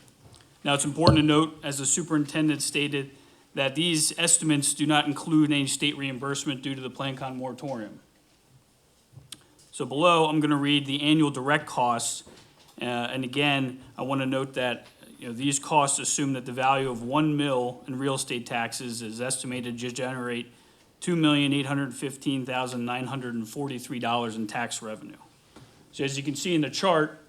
Now, it's important to note, as the superintendent stated, that these estimates do not include any state reimbursement due to the PlanCon moratorium. So below, I'm going to read the annual direct costs. And again, I want to note that these costs assume that the value of 1 mil in real estate taxes is estimated to generate $2,815,943 in tax revenue. So as you can see in the chart,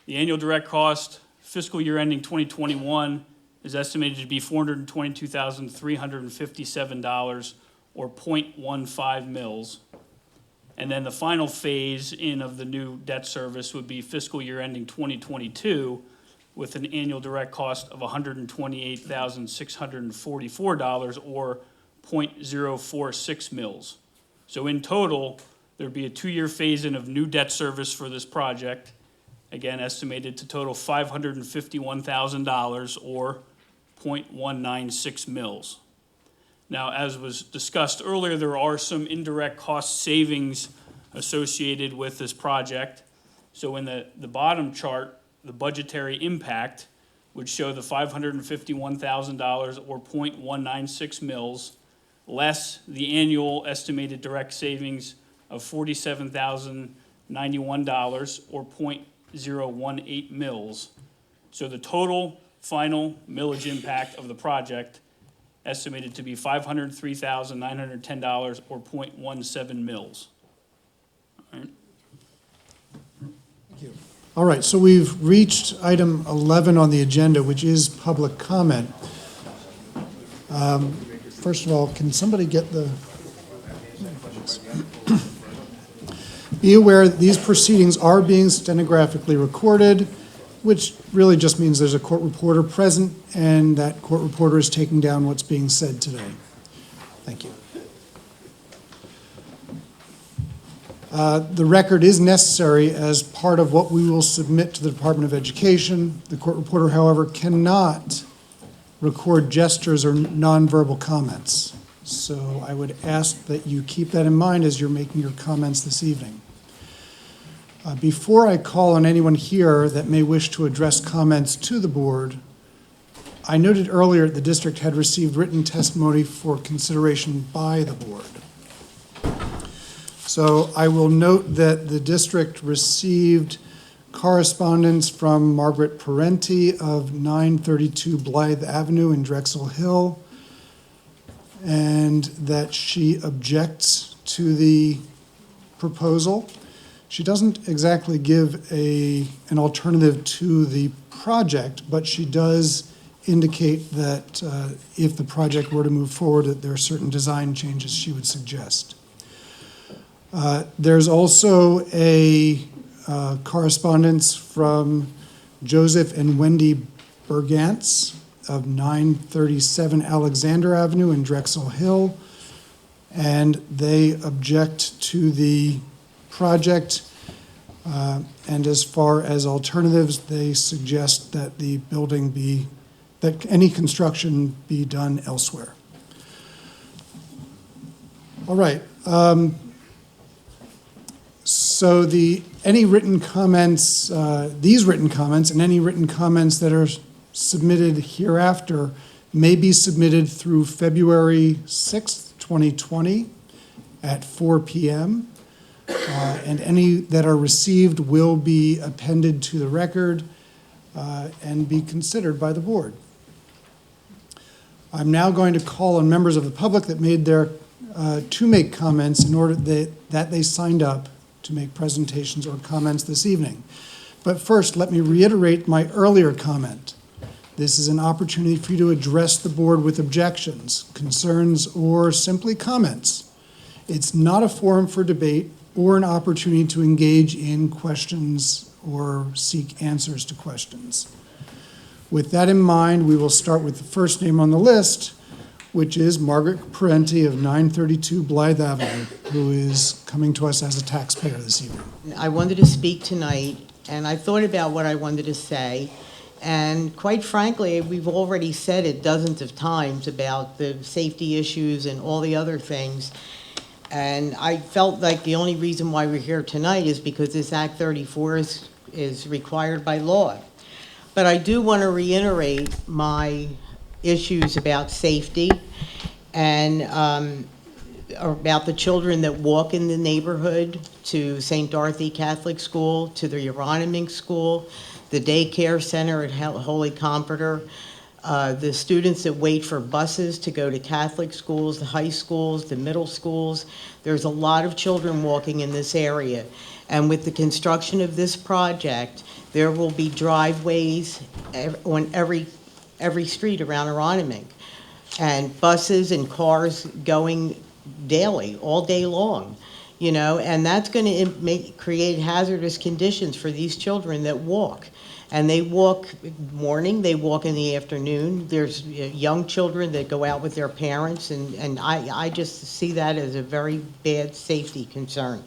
the annual direct cost fiscal year ending 2021 is estimated to be $422,357 or 0.15 mils. And then the final phase in of the new debt service would be fiscal year ending 2022 with an annual direct cost of $128,644 or 0.046 mils. So in total, there'd be a 2-year phase-in of new debt service for this project, again estimated to total $551,000 or 0.196 mils. Now, as was discussed earlier, there are some indirect cost savings associated with this project. So in the bottom chart, the budgetary impact would show the $551,000 or 0.196 mils, less the annual estimated direct savings of $47,091 or 0.018 mils. So the total final millage impact of the project estimated to be $503,910 or 0.17 mils. All right. Thank you. All right, so we've reached item 11 on the agenda, which is public comment. First of all, can somebody get the... Be aware that these proceedings are being stenographically recorded, which really just means there's a court reporter present, and that court reporter is taking down what's being said today. Thank you. The record is necessary as part of what we will submit to the Department of Education. The court reporter, however, cannot record gestures or nonverbal comments. So I would ask that you keep that in mind as you're making your comments this evening. Before I call on anyone here that may wish to address comments to the board, I noted earlier the district had received written testimony for consideration by the board. So I will note that the district received correspondence from Margaret Perente of 932 Blythe Avenue in Drexel Hill, and that she objects to the proposal. She doesn't exactly give an alternative to the project, but she does indicate that if the project were to move forward, that there are certain design changes she would suggest. There's also a correspondence from Joseph and Wendy Bergantz of 937 Alexander Avenue in Drexel Hill, and they object to the project, and as far as alternatives, they suggest that the building that any construction be done elsewhere. All right. So any written comments, these written comments and any written comments that are submitted hereafter may be submitted through February 6th, 2020 at 4 p.m. And any that are received will be appended to the record and be considered by the board. I'm now going to call on members of the public that made to make comments in order that they signed up to make presentations or comments this evening. But first, let me reiterate my earlier comment. This is an opportunity for you to address the board with objections, concerns, or simply comments. It's not a forum for debate or an opportunity to engage in questions or seek answers to questions. With that in mind, we will start with the first name on the list, which is Margaret Perente of 932 Blythe Avenue, who is coming to us as a taxpayer this evening. I wanted to speak tonight, and I thought about what I wanted to say, And quite frankly, we've already said it dozens of times about the safety issues and all the other things. And I felt like the only reason why we're here tonight is because this Act 34 is required by law. But I do want to reiterate my issues about safety and about the children that walk in the neighborhood to St. Dorothy Catholic School, to the Aronimink School, the daycare center at Holy Comforter, the students that wait for buses to go to Catholic schools, the high schools, the middle schools. There's a lot of children walking in this area. And with the construction of this project, there will be driveways on every street around Aronimink, and buses and cars going daily, all day long, you know, and that's going to create hazardous conditions for these children that walk. And they walk morning, they walk in the afternoon. There's young children that go out with their parents, and I just see that as a very bad safety concern.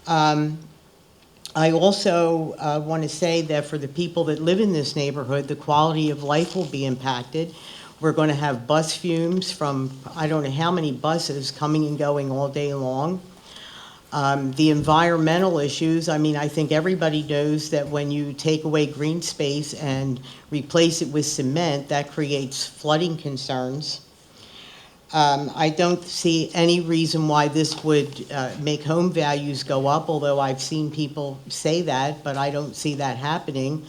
I also want to say that for the people that live in this neighborhood, the quality of life will be impacted. We're going to have bus fumes from I don't know how many buses coming and going all day long. The environmental issues, I mean, I think everybody knows that when you take away green space and replace it with cement, that creates flooding concerns. I don't see any reason why this would make home values go up, although I've seen people say that, but I don't see that happening.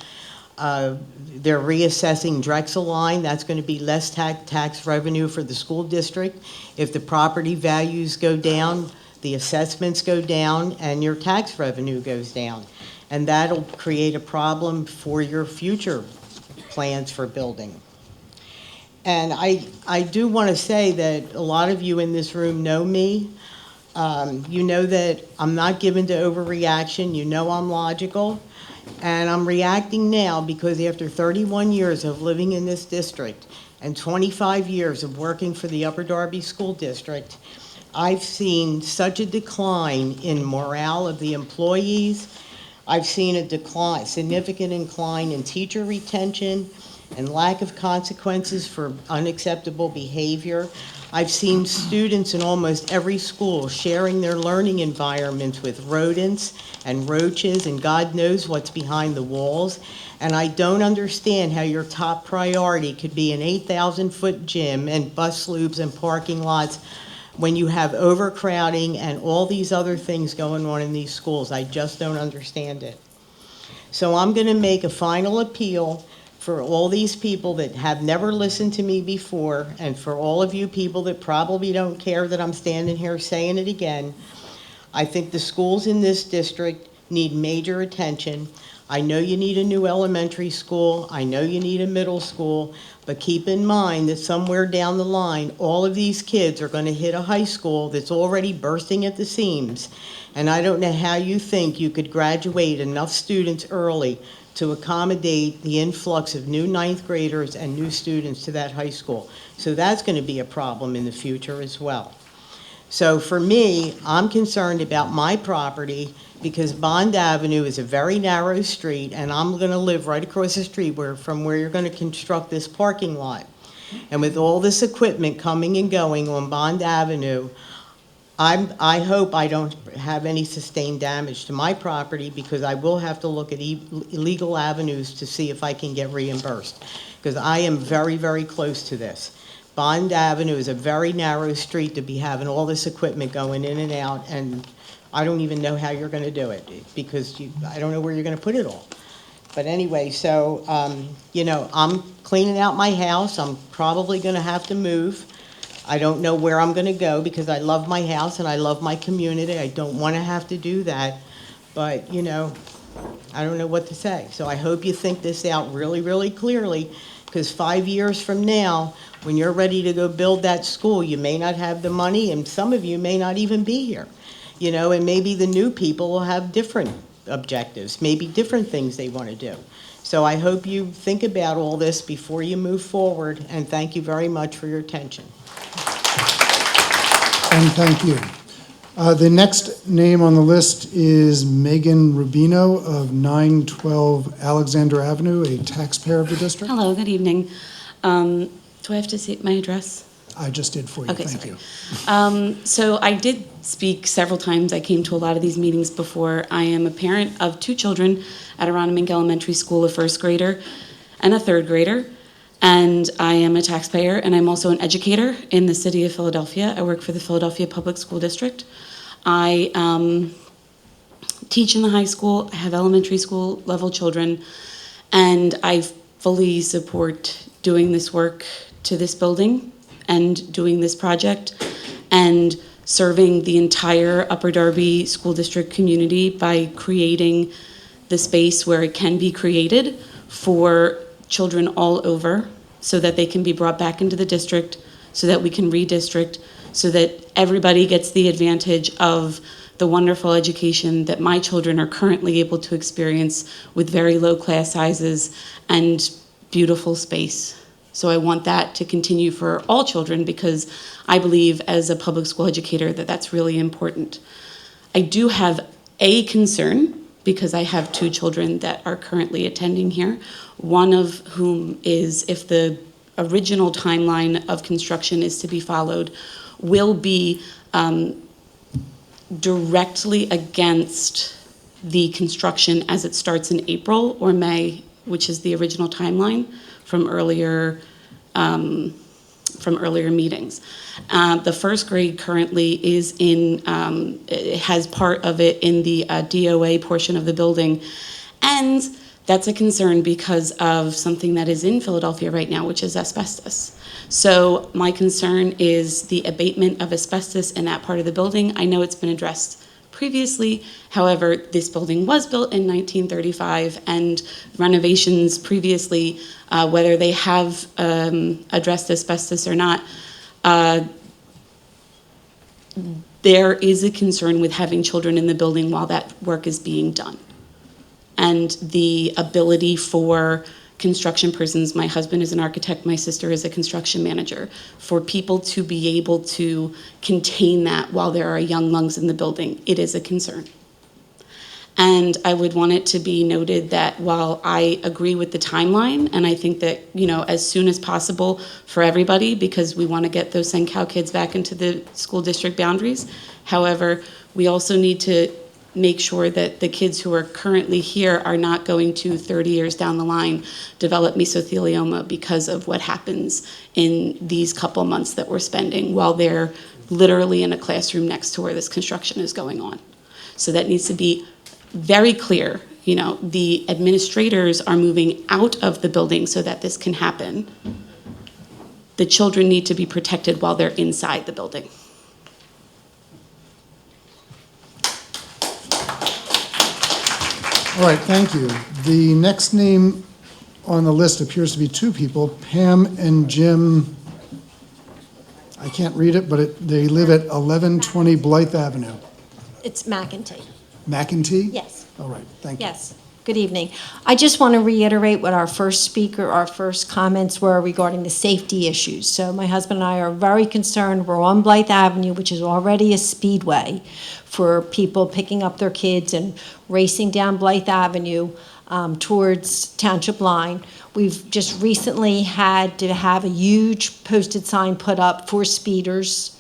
They're reassessing Drexel Line. That's going to be less tax revenue for the school district. If the property values go down, the assessments go down, and your tax revenue goes down. And that'll create a problem for your future plans for building. And I do want to say that a lot of you in this room know me. You know that I'm not given to overreaction. You know I'm logical. And I'm reacting now because after 31 years of living in this district and 25 years of working for the Upper Darby School District, I've seen such a decline in morale of the employees. I've seen a significant decline in teacher retention and lack of consequences for unacceptable behavior. I've seen students in almost every school sharing their learning environments with rodents and roaches and God knows what's behind the walls. And I don't understand how your top priority could be an 8,000-foot gym and bus loops and parking lots when you have overcrowding and all these other things going on in these schools. I just don't understand it. So I'm going to make a final appeal for all these people that have never listened to me before, and for all of you people that probably don't care that I'm standing here saying it again. I think the schools in this district need major attention. I know you need a new elementary school. I know you need a middle school. But keep in mind that somewhere down the line, all of these kids are going to hit a high school that's already bursting at the seams. And I don't know how you think you could graduate enough students early to accommodate the influx of new ninth graders and new students to that high school. So that's going to be a problem in the future as well. So for me, I'm concerned about my property because Bond Avenue is a very narrow street, and I'm going to live right across the street from where you're going to construct this parking lot. And with all this equipment coming and going on Bond Avenue, I hope I don't have any sustained damage to my property because I will have to look at illegal avenues to see if I can get reimbursed because I am very, very close to this. Bond Avenue is a very narrow street to be having all this equipment going in and out, and I don't even know how you're going to do it because I don't know where you're going to put it all. But anyway, so, you know, I'm cleaning out my house. I'm probably going to have to move. I don't know where I'm going to go because I love my house and I love my community. I don't want to have to do that. But, you know, I don't know what to say. So I hope you think this out really, really clearly because 5 years from now, when you're ready to go build that school, you may not have the money and some of you may not even be here. You know, and maybe the new people will have different objectives, maybe different things they want to do. So I hope you think about all this before you move forward, and thank you very much for your attention. And thank you. The next name on the list is Megan Rubino of 912 Alexander Avenue, a taxpayer of the district. Hello, good evening. Do I have to say my address? I just did for you, Okay, thank sorry. you. So I did speak several times. I came to a lot of these meetings before. I am a parent of 2 children at Aronimink Elementary School, a first grader and a third grader. And I am a taxpayer, and I'm also an educator in the city of Philadelphia. I work for the Philadelphia Public School District. I teach in the high school. I have elementary school level children, and I fully support doing this work to this building and doing this project and serving the entire Upper Darby School District community by creating the space where it can be created for children all over so that they can be brought back into the district, so that we can redistrict, so that everybody gets the advantage of the wonderful education that my children are currently able to experience with very low class sizes and beautiful space. So I want that to continue for all children because I believe as a public school educator that that's really important. I do have a concern because I have 2 children that are currently attending here, one of whom is, if the original timeline of construction is to be followed, will be directly against the construction as it starts in April or May, which is the original timeline from earlier meetings. The first grade currently is in, it has part of it in the DOA portion of the building. And that's a concern because of something that is in Philadelphia right now, which is asbestos. So my concern is the abatement of asbestos in that part of the building. I know it's been addressed previously. However, this building was built in 1935 and renovations previously, whether they have addressed asbestos or not, there is a concern with having children in the building while that work is being done. And the ability for construction persons, my husband is an architect, my sister is a construction manager, for people to be able to contain that while there are young lungs in the building, it is a concern. And I would want it to be noted that while I agree with the timeline, and I think that, you know, as soon as possible for everybody, because we want to get those SenCal kids back into the school district boundaries, however, we also need to make sure that the kids who are currently here are not going to 30 years down the line develop mesothelioma because of what happens in these couple months that we're spending while they're literally in a classroom next to where this construction is going on. So that needs to be very clear. You know, the administrators are moving out of the building so that this can happen. The children need to be protected while they're inside the building. All right, thank you. The next name on the list appears to be 2 people, Pam and Jim. I can't read it, but they live at 1120 Blythe Avenue. It's McEntee. McEntee? Yes. All right, thank you. Yes. Good evening. I just want to reiterate what our first comments were regarding the safety issues. So my husband and I are very concerned. We're on Blythe Avenue, which is already a speedway for people picking up their kids and racing down Blythe Avenue towards Township Line. We've just recently had to have a huge posted sign put up for speeders.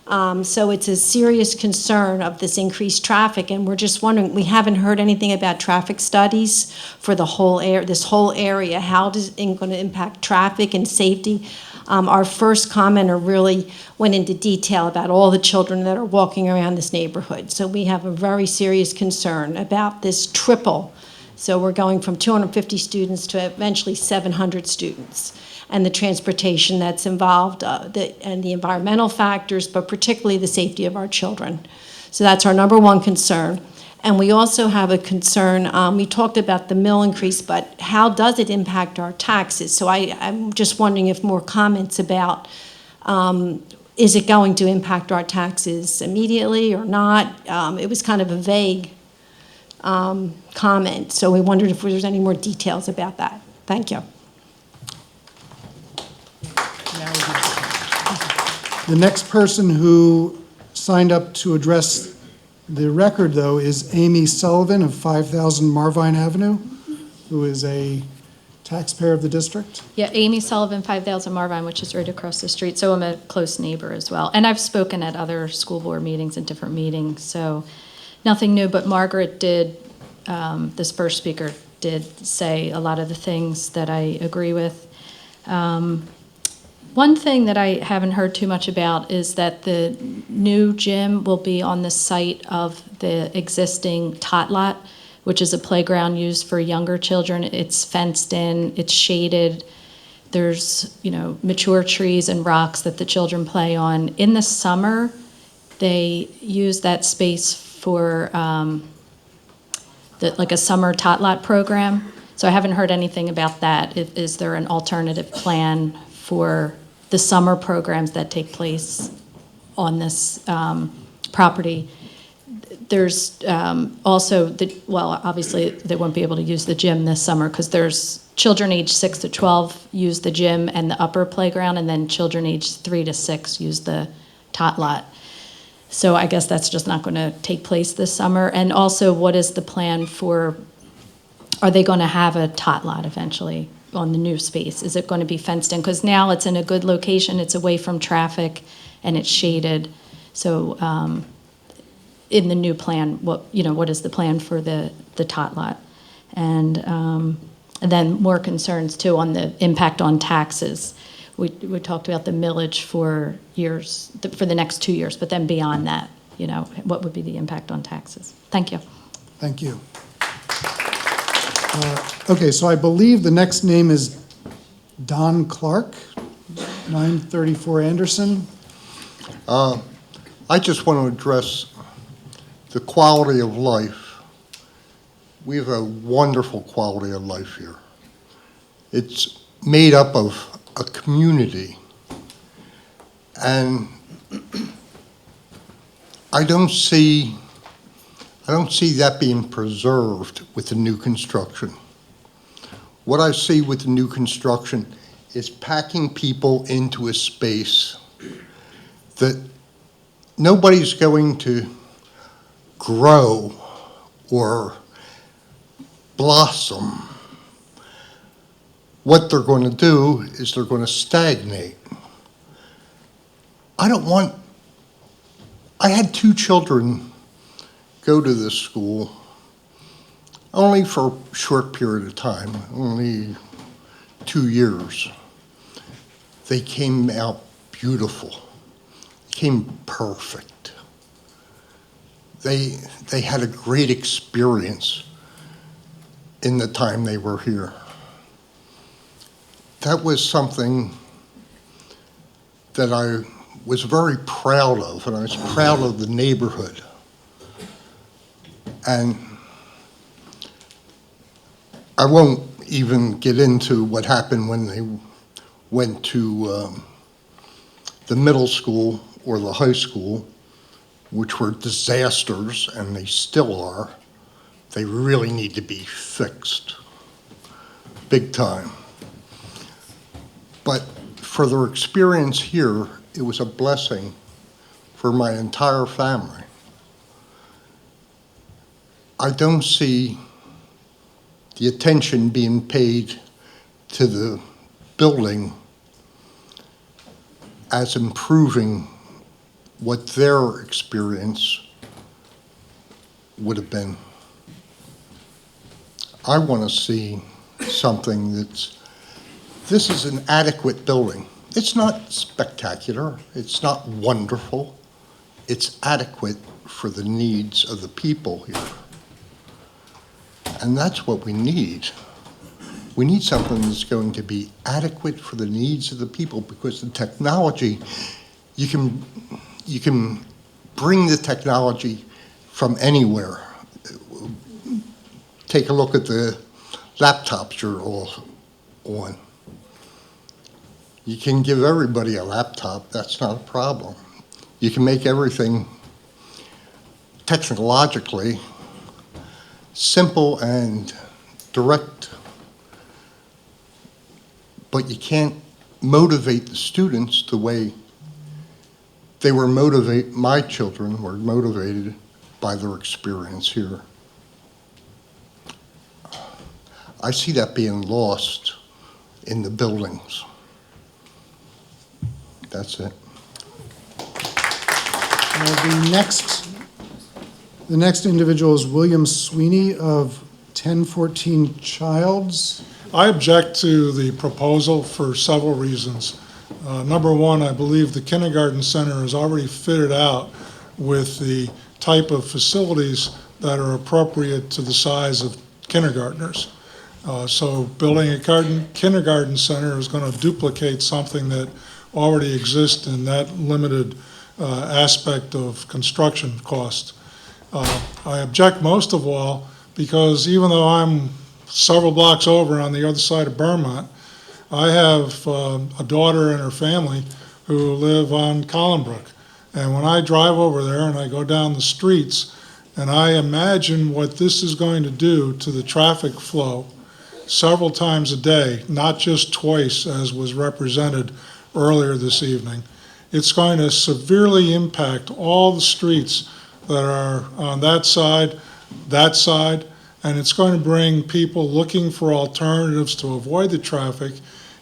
So it's a serious concern of this increased traffic, and we're just wondering, we haven't heard anything about traffic studies for the whole this whole area. How is it going to impact traffic and safety? Our first commenter really went into detail about all the children that are walking around this neighborhood. So we have a very serious concern about this triple. So we're going from 250 students to eventually 700 students. And the transportation that's involved, and the environmental factors, but particularly the safety of our children. So that's our number one concern. And we also have a concern, we talked about the mill increase, but how does it impact our taxes? So I'm just wondering if more comments about, is it going to impact our taxes immediately or not? It was kind of a vague comment, so we wondered if there's any more details about that. Thank you. The next person who Signed up to address the record, though, is Amy Sullivan of 5,000 Marvine Avenue, who is a taxpayer of the district. Yeah, Amy Sullivan, 5,000 Marvine, which is right across the street, so I'm a close neighbor as well. And I've spoken at other school board meetings and different meetings, so nothing new, but Margaret did, this first speaker did say a lot of the things that I agree with. One thing that I haven't heard too much about is that the new gym will be on the site of the existing tot lot, which is a playground used for younger children. It's fenced in, it's shaded. There's, mature trees and rocks that the children play on. In the summer, they use that space for like a summer tot lot program. So I haven't heard anything about that. Is there an alternative plan for the summer programs that take place on this property? There's also, obviously they won't be able to use the gym this summer because there's children aged 6 to 12 use the gym and the upper playground, and then children aged 3 to 6 use the tot lot. So I guess that's just not going to take place this summer. And also, what is the plan are they going to have a tot lot eventually on the new space? Is it going to be fenced in? Because now it's in a good location, it's away from traffic, and it's shaded. So in the new plan, what is the plan for the tot lot? And then more concerns too on the impact on taxes. We talked about the millage for the next 2 years, but then beyond that, what would be the impact on taxes? Thank you. Thank you. Okay, so I believe the next name is Don Clark, 934 Anderson. I just want to address the quality of life. We have a wonderful quality of life here. It's made up of a community, and I don't see that being preserved with the new construction. What I see with the new construction is packing people into a space that nobody's going to grow or blossom. What they're going to do is they're going to stagnate. I had 2 children go to this school only for a short period of time, only 2 years. They came out beautiful. They came perfect. They had a great experience in the time they were here. That was something that I was very proud of, and I was proud of the neighborhood. And I won't even get into what happened when they went to the middle school or the high school, which were disasters, and they still are. They really need to be fixed, big time. But for their experience here, it was a blessing for my entire family. I don't see the attention being paid to the building as improving what their experience would have been. I want to see something this is an adequate building. It's not spectacular, it's not wonderful, it's adequate for the needs of the people here. And that's what we need. We need something that's going to be adequate for the needs of the people, because the technology, you can bring the technology from anywhere. Take a look at the laptops you're all on. You can give everybody a laptop, that's not a problem. You can make everything technologically simple and direct, but you can't motivate the students the way my children were motivated by their experience here. I see that being lost in the buildings. That's it. The next individual is William Sweeney of 1014 Childs. I object to the proposal for several reasons. Number one, I believe the kindergarten center is already fitted out with the type of facilities that are appropriate to the size of kindergartners. So building a kindergarten center is going to duplicate something that already exists in that limited aspect of construction cost. I object most of all because even though I'm several blocks over on the other side of Beaumont, I have a daughter and her family who live on Collinbrook. And when I drive over there and I go down the streets and I imagine what this is going to do to the traffic flow several times a day, not just twice as was represented earlier this evening, it's going to severely impact all the streets that are on that side, and it's going to bring people looking for alternatives to avoid the traffic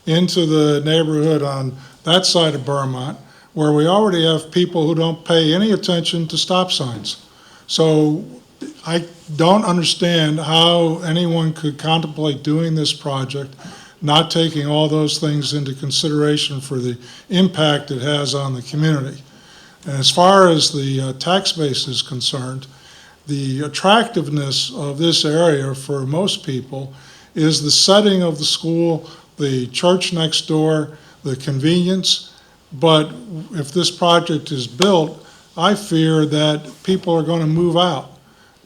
into the neighborhood on that side of Beaumont, where we already have people who don't pay any attention to stop signs. So I don't understand how anyone could contemplate doing this project, not taking all those things into consideration for the impact it has on the community. And as far as the tax base is concerned, the attractiveness of this area for most people is the setting of the school, the church next door, the convenience. But if this project is built, I fear that people are going to move out.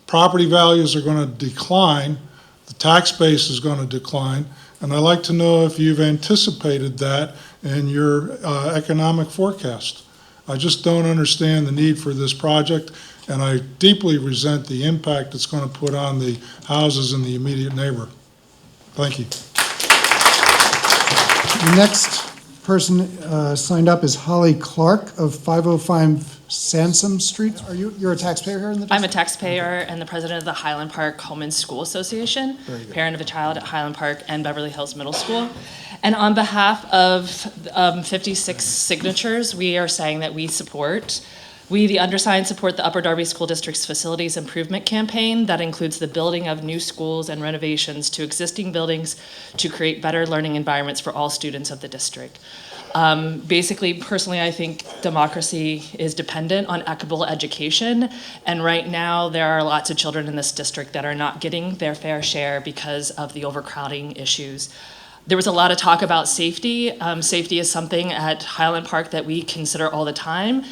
Property values are going to decline, the tax base is going to decline, and I'd like to know if you've anticipated that in your economic forecast. I just don't understand the need for this project, and I deeply resent the impact it's going to put on the houses in the immediate neighborhood. Thank you. The next person signed up is Holly Clark of 505 Sansom Street. You're a taxpayer here in the district? I'm a taxpayer and the president of the Highland Park Home and School Association, parent of a child at Highland Park and Beverly Hills Middle School. And on behalf of 56 signatures, we are saying that we, the undersigned, support the Upper Darby School District's Facilities Improvement Campaign that includes the building of new schools and renovations to existing buildings to create better learning environments for all students of the district. Basically, personally, I think democracy is dependent on equitable education, and right now there are lots of children in this district that are not getting their fair share because of the overcrowding issues. There was a lot of talk about safety. Safety is something at Highland Park that we consider all the time.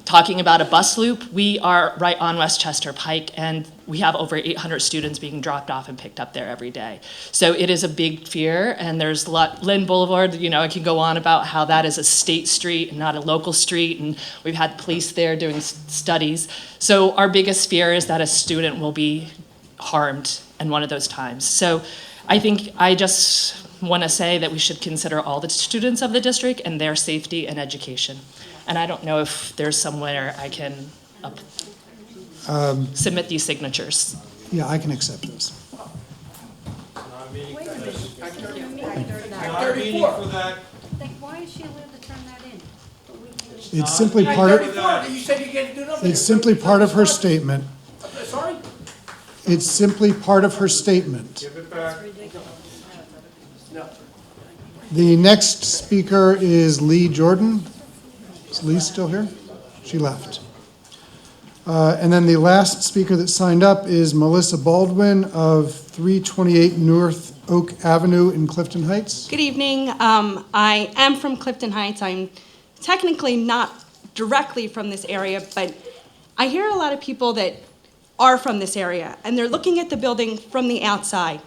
Talking about a bus loop, we are right on Westchester Pike, and we have over 800 students being dropped off and picked up there every day. So it is a big fear, and there's Lynn Boulevard, I can go on about how that is a state street and not a local street, and we've had police there doing studies. So our biggest fear is that a student will be harmed in one of those times. So I just want to say that we should consider all the students of the district and their safety and education. And I don't know if there's somewhere I can submit these signatures. Yeah, I can accept this. Why is she allowed to turn that in? It's simply part of, You said you can't do nothing. it's simply part of her statement. Sorry? It's simply part of her statement. Give it back. The next speaker is Lee Jordan. Is Lee still here? She left. And then the last speaker that signed up is Melissa Baldwin of 328 North Oak Avenue in Clifton Heights. Good evening. I am from Clifton Heights. I'm technically not directly from this area, but I hear a lot of people that are from this area, and they're looking at the building from the outside.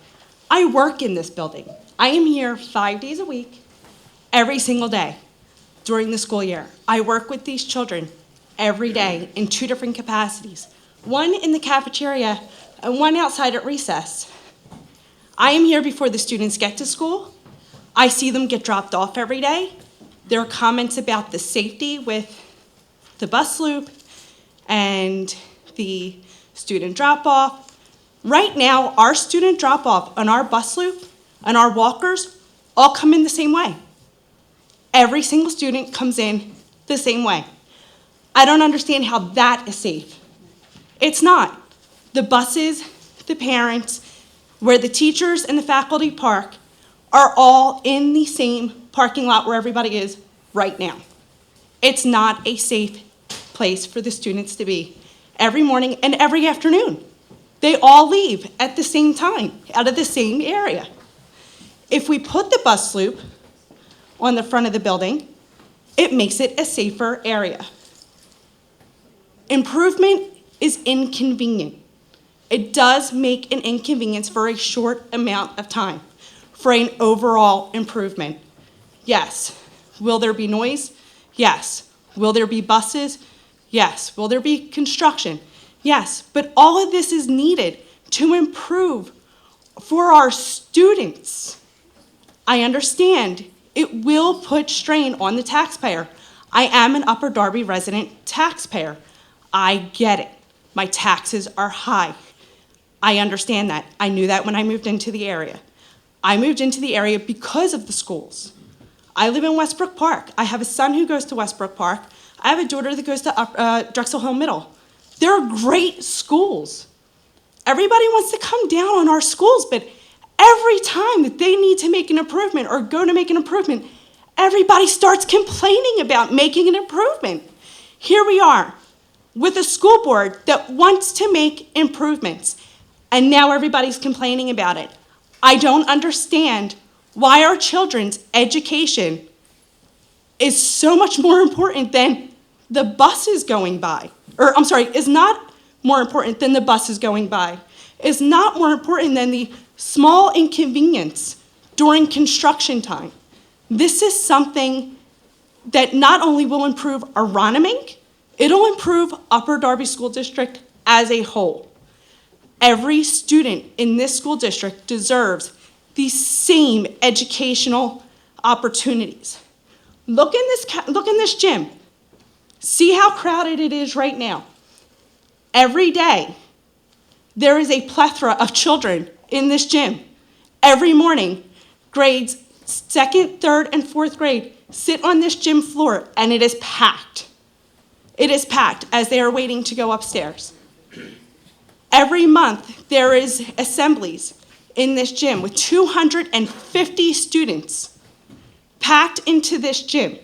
I work in this building. I am here 5 days a week, every single day during the school year. I work with these children every day in 2 different capacities, one in the cafeteria and one outside at recess. I am here before the students get to school. I see them get dropped off every day. There are comments about the safety with the bus loop and the student drop-off. Right now, our student drop-off and our bus loop and our walkers all come in the same way. Every single student comes in the same way. I don't understand how that is safe. It's not. The buses, the parents, where the teachers and the faculty park are all in the same parking lot where everybody is right now. It's not a safe place for the students to be every morning and every afternoon. They all leave at the same time, out of the same area. If we put the bus loop on the front of the building, it makes it a safer area. Improvement is inconvenient. It does make an inconvenience for a short amount of time, for an overall improvement. Yes. Will there be noise? Yes. Will there be buses? Yes. Will there be construction? Yes. But all of this is needed to improve for our students. I understand it will put strain on the taxpayer. I am an Upper Darby resident taxpayer. I get it. My taxes are high. I understand that. I knew that when I moved into the area. I moved into the area because of the schools. I live in Westbrook Park. I have a son who goes to Westbrook Park. I have a daughter that goes to Drexel Hill Middle. They're great schools. Everybody wants to come down on our schools, but every time that they need to make an improvement or go to make an improvement, everybody starts complaining about making an improvement. Here we are with a school board that wants to make improvements, and now everybody's complaining about it. I don't understand why our children's education is so much more important than the buses going by. Or, I'm sorry, is not more important than the buses going by. Is not more important than the small inconvenience during construction time. This is something that not only will improve Aronimink, it'll improve Upper Darby School District as a whole. Every student in this school district deserves the same educational opportunities. Look in this gym. See how crowded it is right now. Every day, there is a plethora of children in this gym. Every morning, grades 2nd, 3rd, and 4th grade sit on this gym floor, and it is packed. It is packed as they are waiting to go upstairs. Every month, there is assemblies in this gym with 250 students packed into this gym.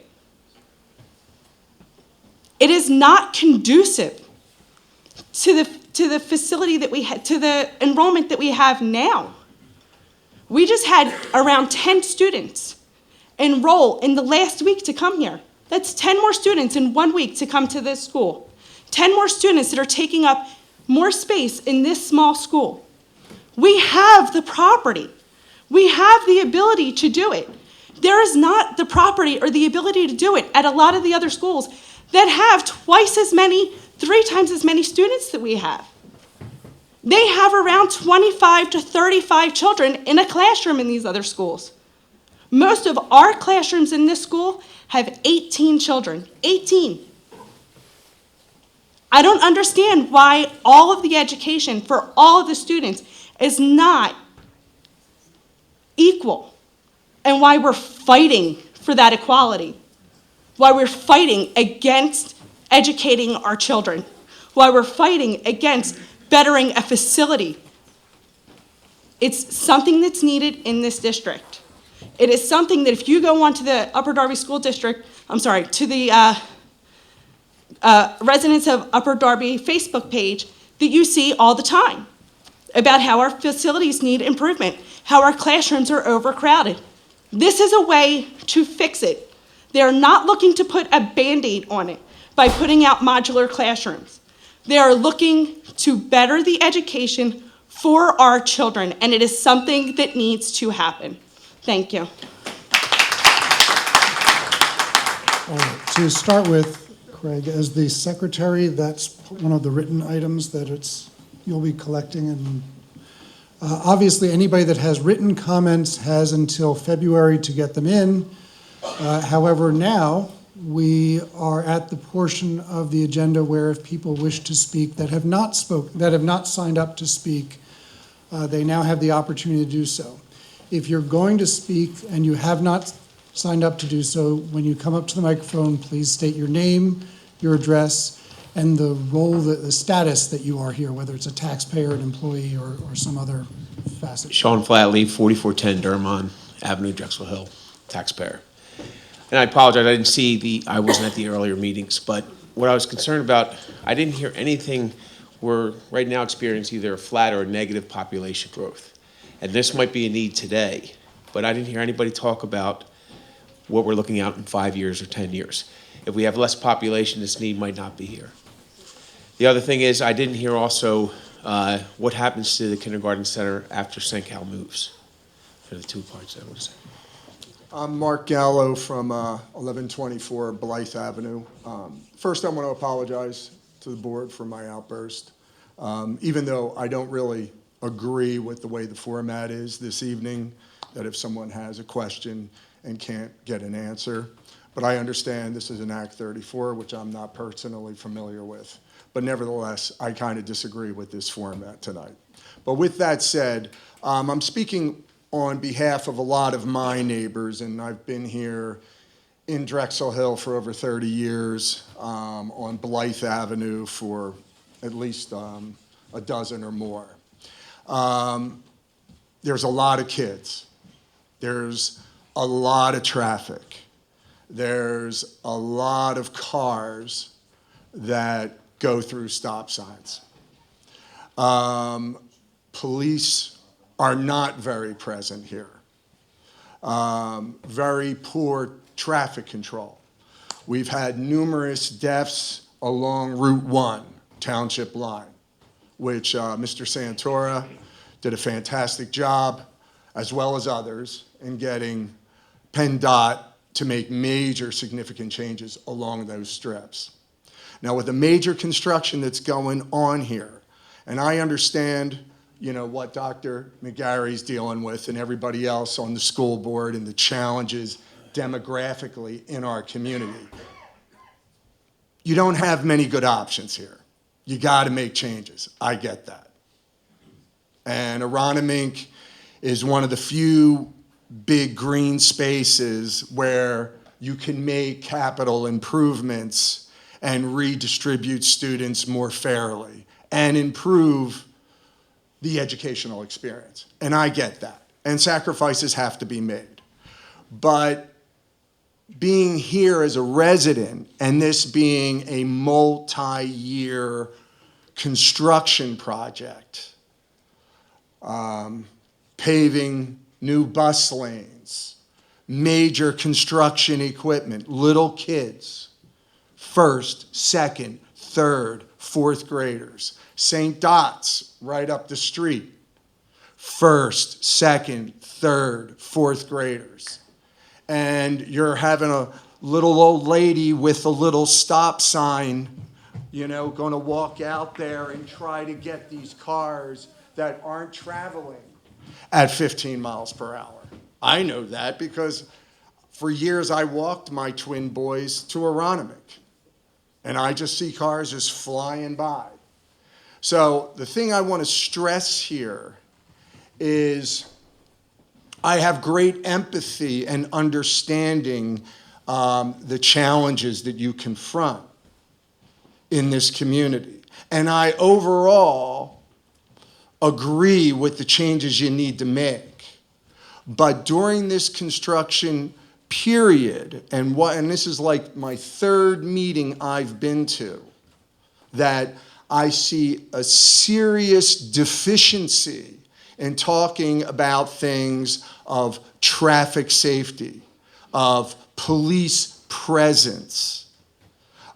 It is not conducive to the facility that we had, to the enrollment that we have now. We just had around 10 students enroll in the last week to come here. That's 10 more students in 1 week to come to this school. 10 more students that are taking up more space in this small school. We have the property. We have the ability to do it. There is not the property or the ability to do it at a lot of the other schools that have twice as many, 3 times as many students that we have. They have around 25 to 35 children in a classroom in these other schools. Most of our classrooms in this school have 18 children, 18. I don't understand why all of the education for all of the students is not equal, and why we're fighting for that equality, why we're fighting against educating our children, why we're fighting against bettering a facility. It's something that's needed in this district. It is something that if you go onto the Upper Darby School District, to the residents of Upper Darby Facebook page, that you see all the time about how our facilities need improvement, how our classrooms are overcrowded. This is a way to fix it. They're not looking to put a Band-Aid on it by putting out modular classrooms. They are looking to better the education for our children, and it is something that needs to happen. Thank you. To start with, Craig, as the secretary, that's one of the written items that you'll be collecting. And obviously, anybody that has written comments has until February to get them in. However, now, we are at the portion of the agenda where if people wish to speak that have not signed up to speak, they now have the opportunity to do so. If you're going to speak and you have not signed up to do so, when you come up to the microphone, please state your name, your address, and the role, the status that you are here, whether it's a taxpayer, an employee, or some other facet. Sean Flatley, 4410 Durmont Avenue, Drexel Hill, taxpayer. And I apologize, I wasn't at the earlier meetings, but what I was concerned about, I didn't hear anything. We're right now experiencing either a flat or a negative population growth. And this might be a need today, but I didn't hear anybody talk about what we're looking at in 5 years or 10 years. If we have less population, this need might not be here. The other thing is, I didn't hear also what happens to the kindergarten center after St. Cal moves. Those are the two parts I want to say. I'm Mark Gallo from 1124 Blythe Avenue. First, I want to apologize to the board for my outburst, even though I don't really agree with the way the format is this evening, that if someone has a question and can't get an answer. But I understand this is an Act 34, which I'm not personally familiar with. But nevertheless, I kind of disagree with this format tonight. But with that said, I'm speaking on behalf of a lot of my neighbors, and I've been here in Drexel Hill for over 30 years, on Blythe Avenue for at least a dozen or more. There's a lot of kids. There's a lot of traffic. There's a lot of cars that go through stop signs. Police are not very present here. Very poor traffic control. We've had numerous deaths along Route 1, Township Line, which Mr. Santora did a fantastic job, as well as others, in getting PennDOT to make major significant changes along those strips. Now, with the major construction that's going on here, and I understand, you know, what Dr. McGarry's dealing with and everybody else on the school board and the challenges demographically in our community, you don't have many good options here. You got to make changes. I get that. And Aronimink is one of the few big green spaces where you can make capital improvements and redistribute students more fairly and improve the educational experience. And I get that. And sacrifices have to be made. But being here as a resident and this being a multi-year construction project, paving new bus lanes, major construction equipment, little kids, first, second, third, fourth graders. St. Dot's right up the street, first, second, third, fourth graders. And you're having a little old lady with a little stop sign, you know, going to walk out there and try to get these cars that aren't traveling at 15 miles per hour. I know that because for years I walked my twin boys to Aronimink, and I just see cars just flying by. So the thing I want to stress here is I have great empathy and understanding the challenges that you confront in this community. And I overall agree with the changes you need to make. But during this construction period, and this is like my third meeting I've been to, that I see a serious deficiency in talking about things of traffic safety, of police presence,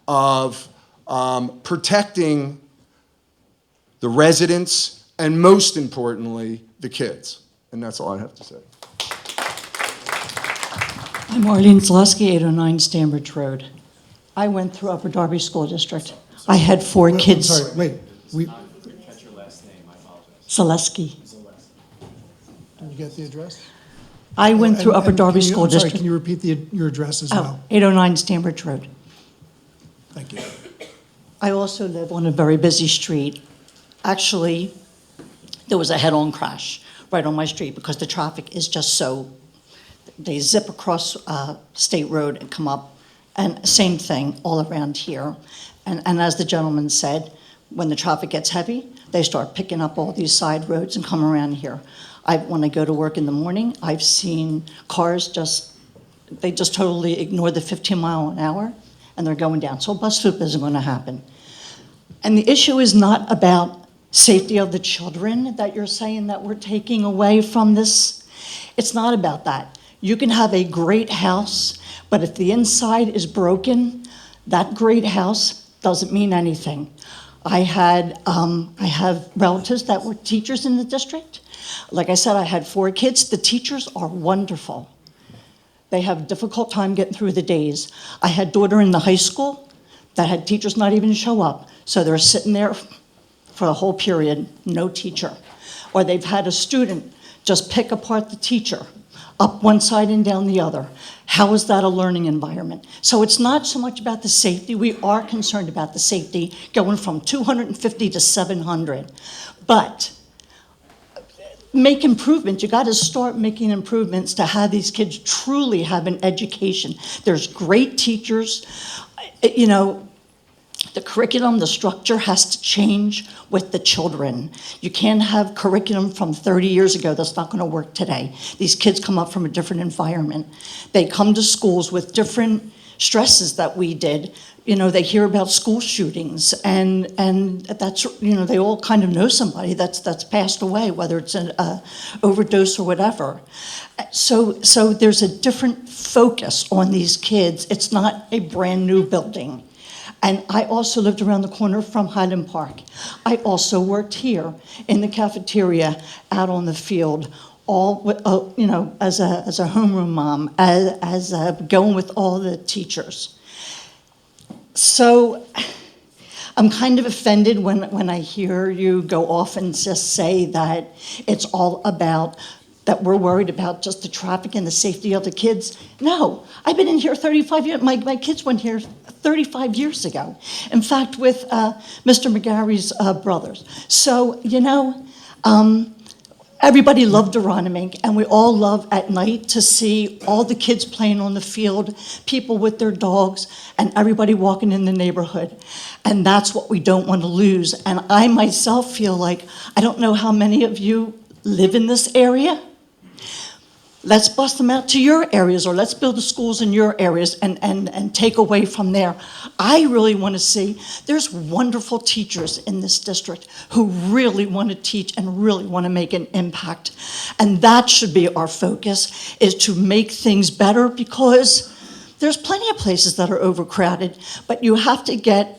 of protecting the residents, and most importantly, the kids. And that's all I have to say. I'm Arlene Zaleski, 809 Stanbridge Road. I went through Upper Darby School District. I had 4 kids. I'm sorry, wait. Catch your last name, I apologize. Zaleski. Did you get the address? I went through Upper Darby can you- School I'm sorry, District. can you repeat your address as well? 809 Stanbridge Road. Thank you. I also live on a very busy street. Actually, there was a head-on crash right on my street because the traffic is just so, they zip across State Road and come up, and same thing all around here. And as the gentleman said, when the traffic gets heavy, they start picking up all these side roads and come around here. When I go to work in the morning, I've seen cars they just totally ignore the 15 mile an hour and they're going down. So a bus swoop isn't going to happen. And the issue is not about safety of the children that you're saying that we're taking away from this. It's not about that. You can have a great house, but if the inside is broken, that great house doesn't mean anything. I have relatives that were teachers in the district. Like I said, I had 4 kids. The teachers are wonderful. They have a difficult time getting through the days. I had a daughter in the high school that had teachers not even show up. So they're sitting there for the whole period, no teacher. Or they've had a student just pick apart the teacher, up one side and down the other. How is that a learning environment? So it's not so much about the safety. We are concerned about the safety going from 250 to 700. But make improvements. You got to start making improvements to have these kids truly have an education. There's great teachers. You know, the curriculum, the structure has to change with the children. You can't have curriculum from 30 years ago that's not going to work today. These kids come up from a different environment. They come to schools with different stresses that we did. You know, they hear about school shootings, and that's, you know, they all kind of know somebody that's passed away, whether it's an overdose or whatever. So there's a different focus on these kids. It's not a brand new building. And I also lived around the corner from Highland Park. I also worked here in the cafeteria, out on the field, all with, you know, as a homeroom mom, as going with all the teachers. So I'm kind of offended when I hear you go off and just say that it's all about, that we're worried about just the traffic and the safety of the kids. No, I've been in here 35 years. My kids went here 35 years ago. In fact, with Mr. McGarry's brothers. So, you know, everybody loved Aronimink, and we all love at night to see all the kids playing on the field, people with their dogs, and everybody walking in the neighborhood. And that's what we don't want to lose. And I myself feel like, I don't know how many of you live in this area. Let's bust them out to your areas, or let's build the schools in your areas and take away from there. I really want to see, there's wonderful teachers in this district who really want to teach and really want to make an impact. And that should be our focus, is to make things better, because there's plenty of places that are overcrowded, but you have to get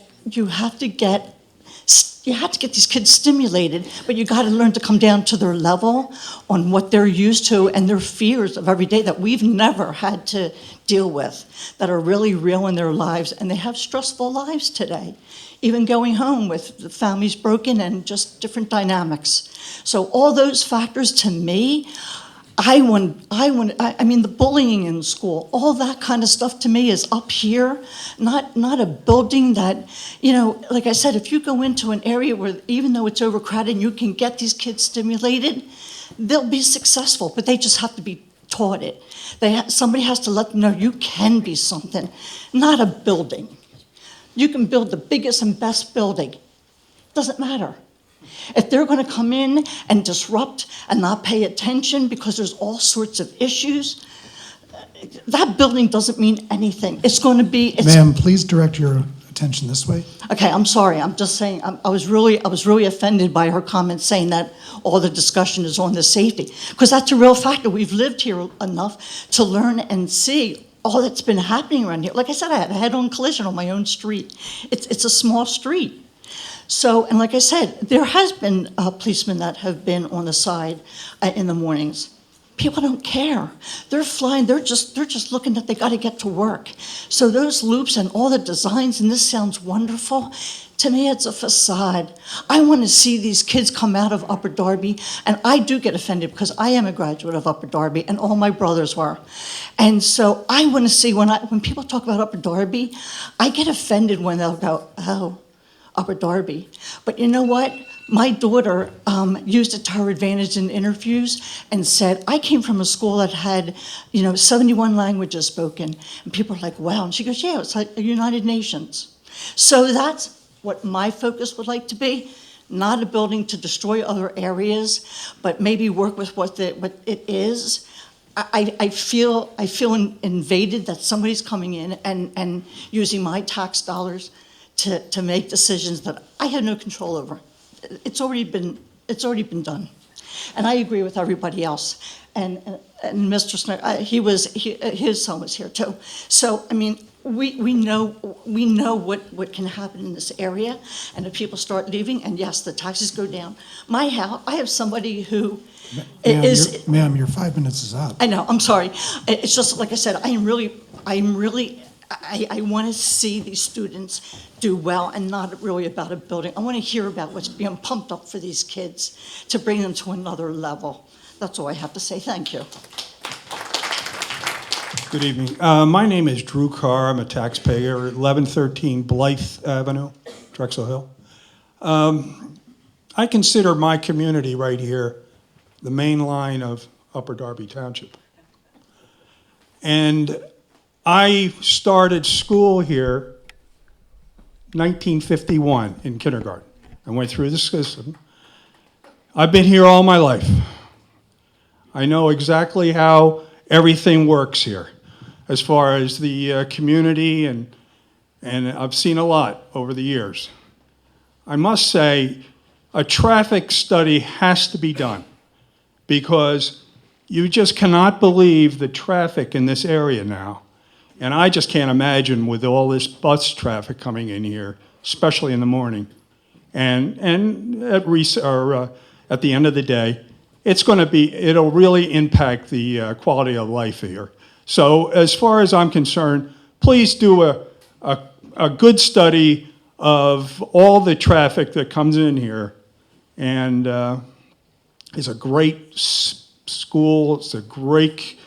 these kids stimulated, but you got to learn to come down to their level on what they're used to and their fears of every day that we've never had to deal with, that are really real in their lives, and they have stressful lives today, even going home with the families broken and just different dynamics. So all those factors, to me, I mean, the bullying in school, all that kind of stuff to me is up here, not a building that, you know, like I said, if you go into an area where, even though it's overcrowded, and you can get these kids stimulated, they'll be successful, but they just have to be taught it. Somebody has to let them know you can be something, not a building. You can build the biggest and best building. Doesn't matter. If they're going to come in and disrupt and not pay attention because there's all sorts of issues, that building doesn't mean anything. It's going to be... Ma'am, please direct your attention this way. Okay, I'm sorry. I'm just saying, I was really offended by her comments saying that all the discussion is on the safety, because that's a real factor. We've lived here enough to learn and see all that's been happening around here. Like I said, I had a head-on collision on my own street. It's a small street. So, and like I said, there has been policemen that have been on the side in the mornings. People don't care. They're flying. They're just looking that they got to get to work. So those loops and all the designs, and this sounds wonderful. To me, it's a facade. I want to see these kids come out of Upper Darby, and I do get offended because I am a graduate of Upper Darby, and all my brothers were. And so I want to see, when people talk about Upper Darby, I get offended when they'll go, oh, Upper Darby. But you know what? My daughter used it to her advantage in interviews and said, I came from a school that had, 71 languages spoken. And people are like, wow. And she goes, yeah, it's like the United Nations. So that's what my focus would like to be. Not a building to destroy other areas, but maybe work with what it is. I feel invaded that somebody's coming in and using my tax dollars to make decisions that I have no control over. It's already been done, and I agree with everybody else. And Mr. Snyder, his son was here too. So I mean, we know what can happen in this area, and if people start leaving, and yes, the taxes go down. My house, I have somebody who Ma'am, your 5 minutes is up. I know, I'm sorry. It's just, like I said, I want to see these students do well, and not really about a building. I want to hear about what's being pumped up for these kids to bring them to another level. That's all I have to say. Thank you. Good evening. My name is Drew Carr. I'm a taxpayer at 1113 Blythe Avenue, Drexel Hill. I consider my community right here the main line of Upper Darby Township. And I started school here 1951 in kindergarten. I went through the system. I've been here all my life. I know exactly how everything works here as far as the community, and I've seen a lot over the years. I must say, a traffic study has to be done, because you just cannot believe the traffic in this area now. And I just can't imagine with all this bus traffic coming in here, especially in the morning. And at the end of the day, it'll really impact the quality of life here. So as far as I'm concerned, please do a good study of all the traffic that comes in here. And it's a great school. It's a great,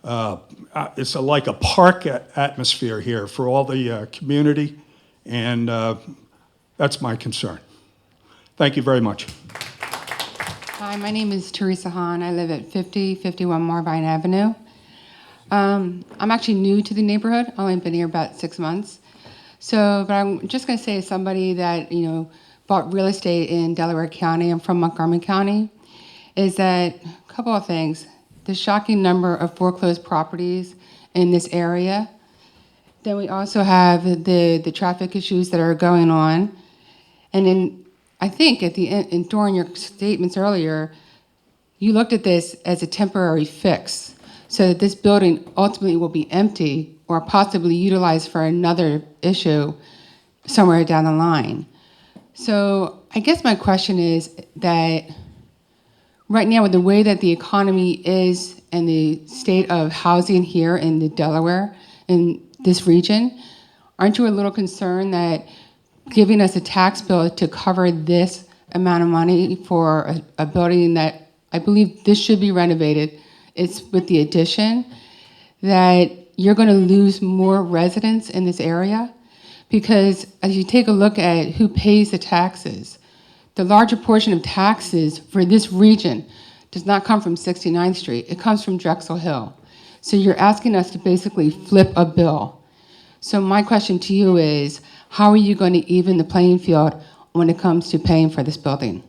it's like a park atmosphere here for all the community. And that's my concern. Thank you very much. Hi, my name is Teresa Hahn. I live at 5051 Marvine Avenue. I'm actually new to the neighborhood. I've only been here about 6 months. But I'm just going to say, as somebody that, bought real estate in Delaware County, I'm from Montgomery County, is that a couple of things. The shocking number of foreclosed properties in this area. Then we also have the traffic issues that are going on. And then I think at the end, and during your statements earlier, you looked at this as a temporary fix, so that this building ultimately will be empty or possibly utilized for another issue somewhere down the line. So I guess my question is that right now, with the way that the economy is and the state of housing here in the Delaware, in this region, aren't you a little concerned that giving us a tax bill to cover this amount of money for a building that I believe this should be renovated, it's with the addition, that you're going to lose more residents in this area? Because as you take a look at who pays the taxes, the larger portion of taxes for this region does not come from 69th Street. It comes from Drexel Hill. So you're asking us to basically flip a bill. So my question to you is, how are you going to even the playing field when it comes to paying for this building?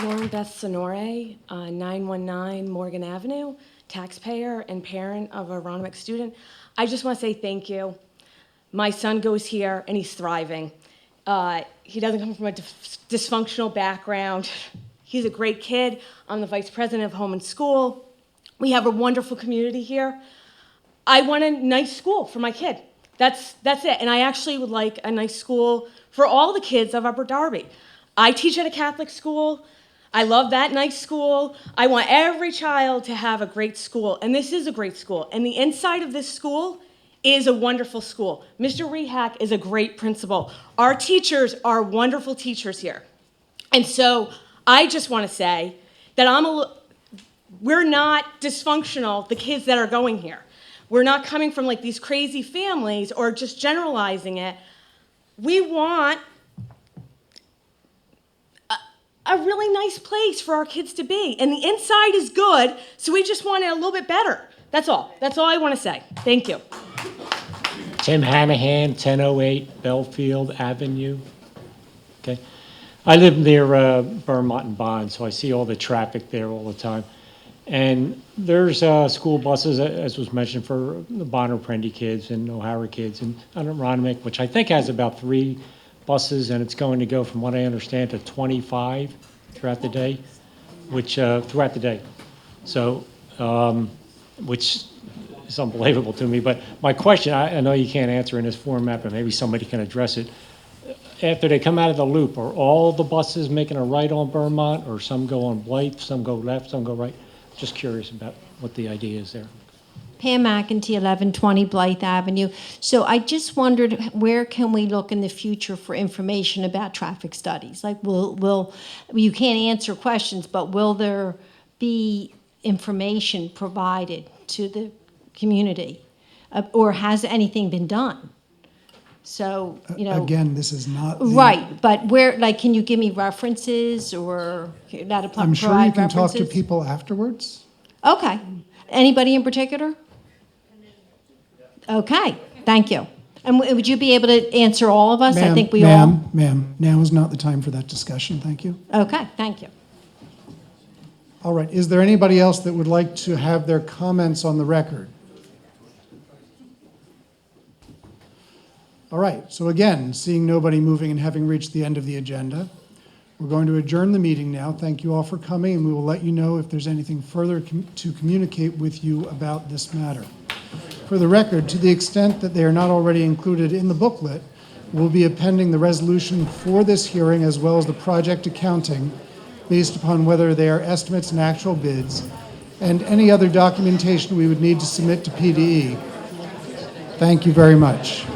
Lauren Beth Sonore, 919 Morgan Avenue, taxpayer and parent of a Aronimink student. I just want to say thank you. My son goes here and he's thriving. He doesn't come from a dysfunctional background. He's a great kid. I'm the vice president of Home and School. We have a wonderful community here. I want a nice school for my kid. That's it. And I actually would like a nice school for all the kids of Upper Darby. I teach at a Catholic school. I love that nice school. I want every child to have a great school. And this is a great school. And the inside of this school is a wonderful school. Mr. Rehak is a great principal. Our teachers are wonderful teachers here. And so I just want to say that we're not dysfunctional, the kids that are going here. We're not coming from like these crazy families or just generalizing it. We want a really nice place for our kids to be. And the inside is good, so we just want it a little bit better. That's all. That's all I want to say. Thank you. Tim Hanahan, 1008 Belfield Avenue. Okay. I live near Vermont and Bond, so I see all the traffic there all the time. And there's school buses, as was mentioned, for the Bonner Prende kids and O'Hara kids, and Aronimink, which I think has about 3 buses, and it's going to go, from what I understand, to 25 throughout the day, throughout the day. So, which is unbelievable to me. But my question, I know you can't answer in this format, but maybe somebody can address it. After they come out of the loop, are all the buses making a right on Vermont, or some go on Blythe, some go left, some go right? Just curious about what the idea is there. Pam McEntee, 1120 Blythe Avenue. So I just wondered, where can we look in the future for information about traffic studies? Like, you can't answer questions, but will there be information provided to the community? Or has anything been done? So, Again, this is not. Right, but where, like, can you give me references or that I'm sure you can talk to people afterwards. Okay. Anybody in particular? Okay, thank you. And would you be able to answer all of us? I think we all. Ma'am, now is not the time for that discussion. Thank you. Okay, thank you. All right. Is there anybody else that would like to have their comments on the record? All right. So again, seeing nobody moving and having reached the end of the agenda, we're going to adjourn the meeting now. Thank you all for coming, and we will let you know if there's anything further to communicate with you about this matter. For the record, to the extent that they are not already included in the booklet, we'll be appending the resolution for this hearing as well as the project accounting based upon whether they are estimates and actual bids, and any other documentation we would need to submit to PDE. Thank you very much.